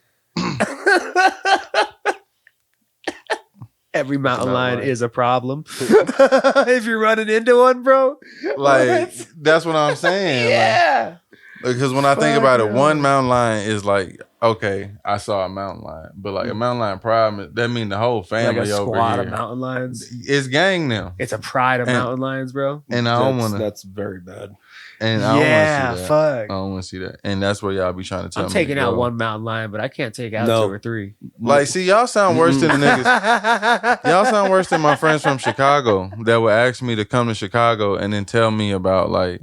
every mountain lion is a problem. If you're running into one, bro. like that's what I'm saying. Yeah. Because when I think about it, one mountain lion is like, okay, I saw a mountain lion, but like a mountain lion problem, that means the whole family like a over squad here. of mountain lions. It's gang now, It's a pride of mountain lions, bro. and I don't want to. That's very bad. And I don't want to see that. Fuck. I don't want to see that. And that's where y'all be trying to tell me. I'm taking to out go. one mountain lion, but I can't take out 2 or 3. Like, see, y'all sound worse than the niggas. Y'all sound worse than my friends from Chicago that would ask me to come to Chicago and then tell me about like,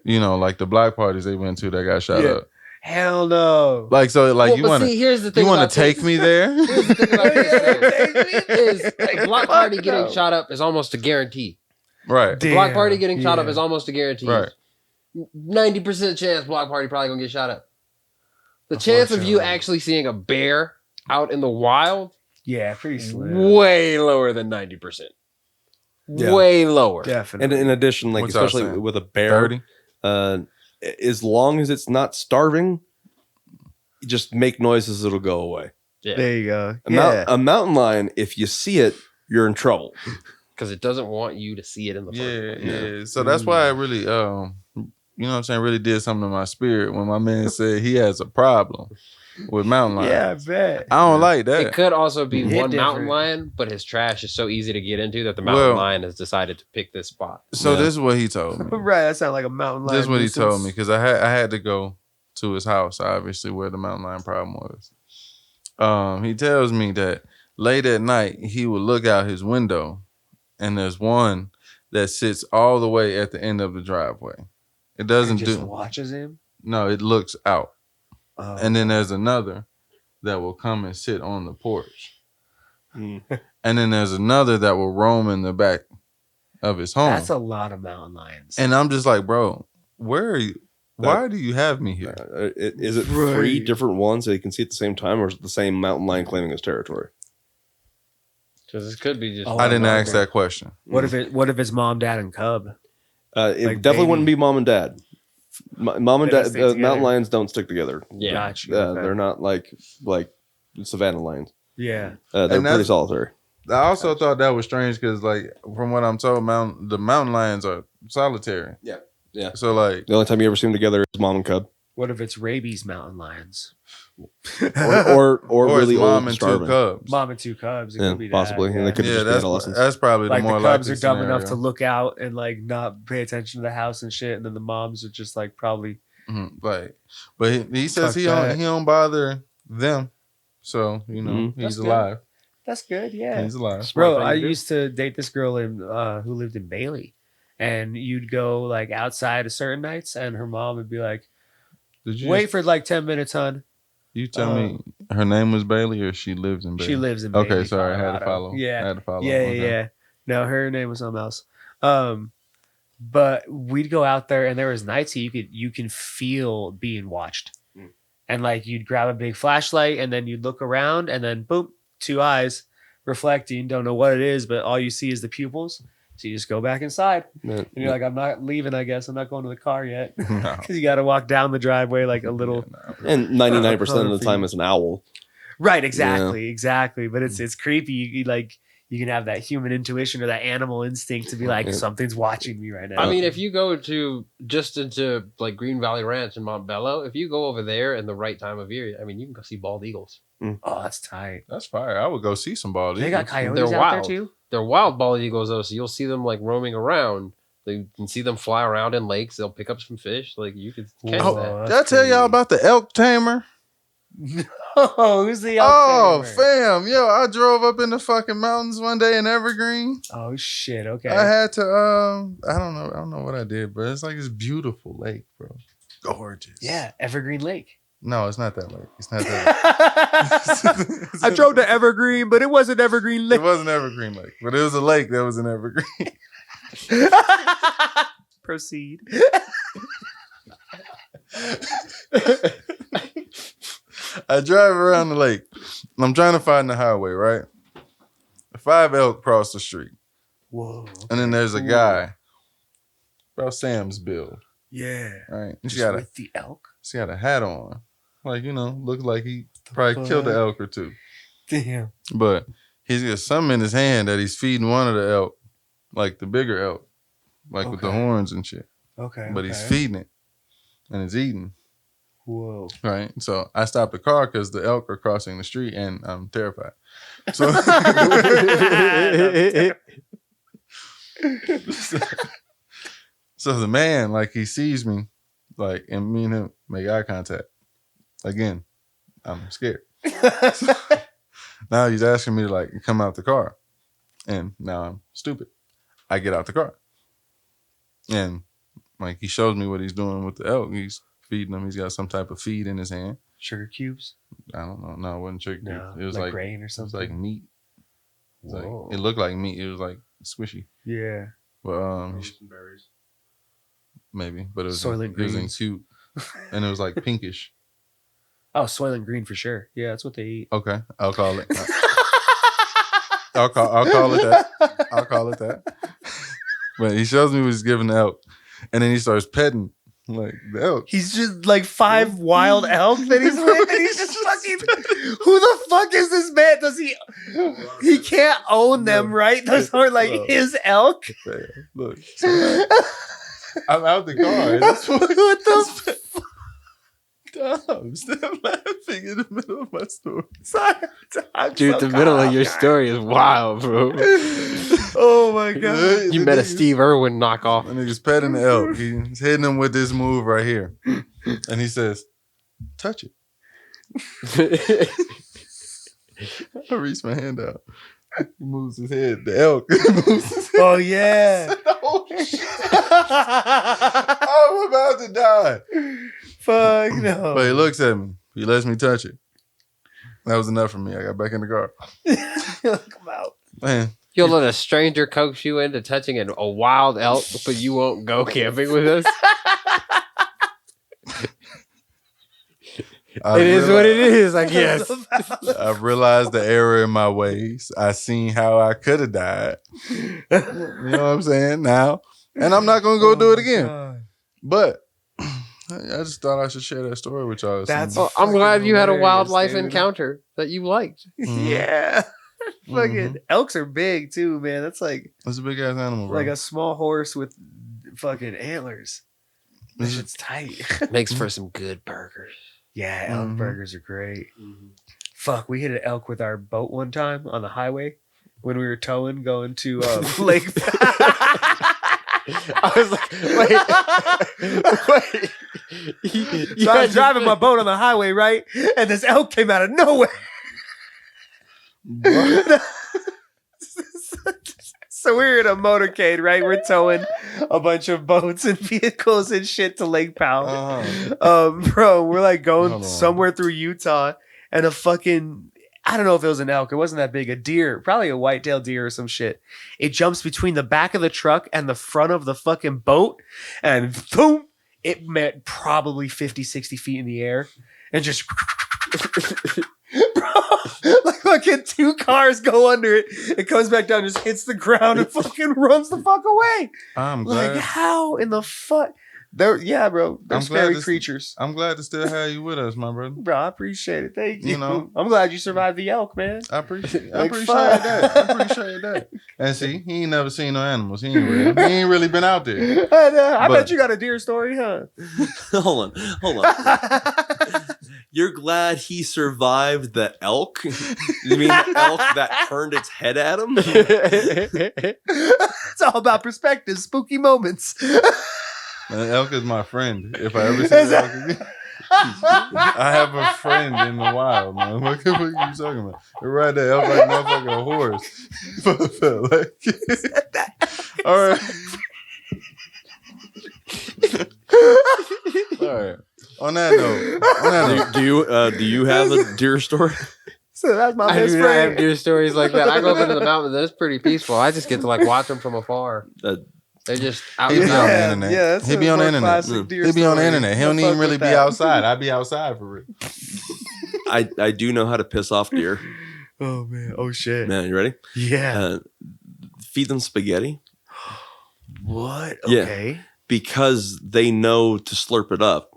you know, like the black parties they went to that got shot up. Hell no. Like, so like you want to here's the thing. You want to take me there? Here's the thing about this is a block party getting shot up is almost a guarantee. Right. A block party getting shot up is almost a guarantee. Right. 90% chance block party probably gonna get shot up. The chance of you actually seeing a bear out in the wild, pretty slim. way lower than 90%. Yeah. Way lower. Definitely. And in addition, like What's y'all especially saying? with a bear, 30? as long as it's not starving, just make noises, it'll go away. Yeah. There you go. A mountain lion, if you see it, you're in trouble. Because it doesn't want you to see it in the first place. Yeah. So that's why I really, you know what I'm saying, really did something to my spirit when my man said he has a problem with mountain lions. Yeah, I bet. I don't like that. It could also be Hit one mountain different. lion, but his trash is so easy to get into that the mountain lion has decided to pick this spot. So this is what he told me. Right, that sounds like a mountain lion. This is what he nuisance. told me because I had to go to his house, obviously, where the mountain lion problem was. He tells me that late at night he would look out his window, and there's one that sits all the way at the end of the driveway. It doesn't Just do. watches him. No, it looks out, Oh. and then there's another that will come and sit on the porch, and then there's another that will roam in the back of his home. That's a lot of mountain lions. And I'm just like, bro, where are you? Why do you have me here? Is it 3 different ones that you can see at the same time, or is it the same mountain lion claiming his territory? Because this could be just. I didn't ask that question. What if it's mom, dad, and cub? It Like definitely baby. wouldn't be mom and dad. Mom and They don't dad, stay together. mountain lions don't stick together. Yeah. Gotcha. Okay. They're not like savannah lions. Yeah. They're And pretty solitary. I also thought that was strange because, like, from what I'm told, the mountain lions are solitary. Yeah. So, like, The only time you ever see them together is mom and cub, What if it's rabies mountain lions? or really it's old mom and starving. 2 cubs. Mom and 2 cubs. It Yeah, could be possibly. That, And they could just be that's adolescents. probably like the more the cubs likely are dumb enough to scenario. look out and like not pay attention to the house and shit, and then the moms are just like probably. Like, but he says Fuck he that. don't bother them. So, you know, Mhm. he's That's good. alive. That's good. Yeah. He's alive. Bro, Smart thing I to do. used to date this girl in who lived in Bailey, and you'd go like outside of certain nights, and her mom would be like, Did you "Wait for like 10 minutes, hon." you tell me her name was Bailey or she lives in Bailey? She lives in Bailey. Okay, sorry, I had to Colorado. follow. Yeah, I had to follow. yeah, Okay. yeah. No, her name was something else. But we'd go out there, and there was nights that you can feel being watched. And like you'd grab a big flashlight and then you'd look around and then boom, 2 eyes reflecting. Don't know what it is, but all you see is the pupils. So you just go back inside. And you're like, I'm not leaving, I guess. I'm not going to the car yet. Because you got to walk down the driveway like a little. And 99% of the time it's an owl. Right, exactly. But it's creepy. You like you can have that human intuition or that animal instinct to be like, something's watching me right now. I mean, if you go into like Green Valley Ranch in Montbello, if you go over there in the right time of year, I mean, you can go see bald eagles. Oh, that's tight. That's fire. I would go see some bald eagles. They got coyotes They're out wild. there too? They're wild bald eagles though, so you'll see them like roaming around. You can see them fly around in lakes. They'll pick up some fish. Like you could catch that. Did I tell y'all about the elk tamer? Oh, who's the elk Oh, tamer? fam. Yo, I drove up in the fucking mountains one day in Evergreen. Oh shit, okay. I had to I don't know what I did, but it's like this beautiful lake, bro. Gorgeous. Yeah, Evergreen Lake. No, it's not that lake. It's not that lake. I drove to Evergreen, but it wasn't Evergreen Lake. It wasn't Evergreen Lake, but it was a lake that was in Evergreen. Proceed. I drive around the lake. I'm trying to find the highway, right? 5 elk cross the street. Whoa. And then there's a guy, about Sam's build, Yeah. right? And Just with the elk? she got a hat on. Like, looked like he probably killed an elk or two. Damn. But he's got something in his hand that he's feeding one of the elk, like the bigger elk, like with the horns and shit. Okay. But he's feeding it and it's eating. Whoa. Right. So I stopped the car because the elk are crossing the street and I'm terrified. So, so the man, like, he sees me, like, and me and him make eye contact. Again, I'm scared. So, now he's asking me to, like, come out the car. And now I'm stupid. I get out the car. And, like, he shows me what he's doing with the elk. He's feeding him. He's got some type of feed in his hand. Sugar cubes? I don't know. No, it wasn't sugar cubes. No, It was like grain or something? It was like meat. It, was Whoa. like, it looked like meat. It was like squishy. Yeah. But berries. maybe. But it was Soylent it was in greens. cute. And it was like pinkish. Oh, Soylent Green for sure. Yeah, that's what they eat. Okay. I'll call it. I'll call it that. I'll call it that. But he shows me what he's giving the elk. And then he starts petting like the elk. He's just like 5 wild elk that he's with, and he's just fucking. Who the fuck is this man? Does he? He can't own them, right? Those are like his elk. Man, look. So, I'm out the car. That's What the? Stop laughing in the middle of my story. Dude, the middle of your story is wild, bro. Oh my god! You met a Steve Irwin knockoff. And nigga's petting the elk. He's hitting him with this move right here. And he says, touch it. I reach my hand out. He moves his head. The elk moves his head. Oh yeah! Oh, shit. I'm about to die. Fuck no! But he looks at me. He lets me touch it. That was enough for me. I got back in the car. Come out. Man. You'll let a stranger coax you into touching a wild elk, but you won't go camping with us? It is what it is, I guess. I realized the error in my ways. I seen how I could have died. You know what I'm saying? Now. And I'm not going to go do it again. God. But I just thought I should share that story with y'all. That's I'm glad you had a hilarious, wildlife dude. encounter that you liked. Yeah. Fucking elks are big too, man. That's like It's a big ass animal, bro. like a small horse with fucking antlers. That shit's tight. Makes for some good burgers. Yeah, elk burgers are great. Fuck, we hit an elk with our boat one time on the highway when we were towing going to Lake. I was like, wait. So I was driving my boat on the highway, right? And this elk came out of nowhere. So we're in a motorcade, right? We're towing a bunch of boats and vehicles and shit to Lake Powell. Bro, we're like going somewhere through Utah, and a fucking, I don't know if it was an elk. It wasn't that big. A deer, probably a white-tailed deer or some shit. It jumps between the back of the truck and the front of the fucking boat, and boom, it met probably 50, 60 feet in the air. and just bro, like fucking 2 cars go under it. It comes back down, just hits the ground, and fucking runs the fuck away. I'm glad. Like how in the fuck? They're bro. They're scary creatures. I'm glad to still have you with us, my brother. Bro, I appreciate it. Thank you. You know, I'm glad you survived the elk, man. I appreciate Like, that. And see, he ain't never seen no animals. He ain't really been out there. I bet you got a deer story, huh? Hold on. You're glad he survived the elk? You mean the elk that turned its head at him? It's all about perspective, spooky moments. Man, elk is my friend. If I ever see an elk again, I have a friend in the wild, man. What the fuck are you talking about? They're right there, elk like motherfucking horse. All right. On that note, Do you have a deer story? So that's my I best do not have friend. deer stories like that. I go up into the mountains and it's pretty peaceful. I just get to like watch them from afar. They're just out he and be on the about. internet. Yeah, that's he be on the internet. classic deer He be on the story. internet. He don't Don't even fuck really with be that. outside. I be outside for real. I do know how to piss off deer. Oh man. Oh shit. Man, you ready? Yeah. Feed them spaghetti What? Yeah. Okay. because they know to slurp it up,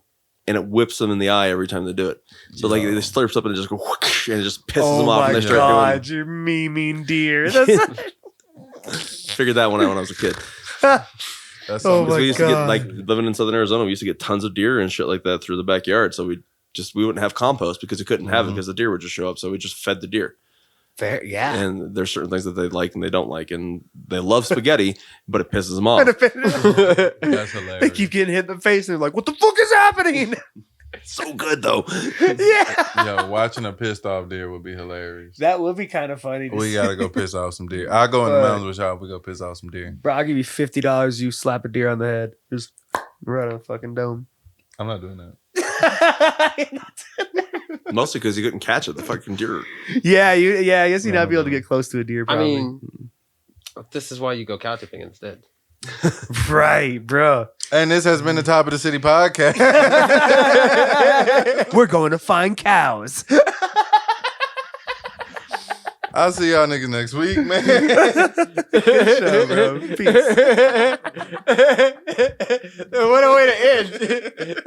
and it whips them in the eye every time they do it. So like they slurps up and it just go whoosh, and it just pisses them off. Oh And my they start god, you're memeing deer. That's doing. Figured that one out when I was a kid. That's Oh something. my We used to get God. like living in Southern Arizona. We used to get tons of deer and shit like that through the backyard. So we wouldn't have compost because we couldn't have it because the deer would just show up. So we just fed the deer. fair. Yeah. And there's certain things that they like and they don't like, and they love spaghetti, but it pisses them off. That's hilarious. They keep getting hit in the face and they're like, what the fuck is happening? So good though. Yeah. Yo, watching a pissed off deer would be hilarious. That would be kind of funny. We gotta go piss off some deer. I'll go in the mountains with y'all. We go piss off some deer. Bro, I'll give you $50. You slap a deer on the head. Just right on a fucking dome. I'm not doing that. Mostly because you couldn't catch it. The fucking deer. Yeah, I guess you'd not be able to get close to a deer. I Probably. mean, this is why you go cow tipping instead. right, bro. And this has been the Top of the City podcast. We're going to find cows. I'll see y'all niggas next week, man. Good show, bro. Peace. What a way to end.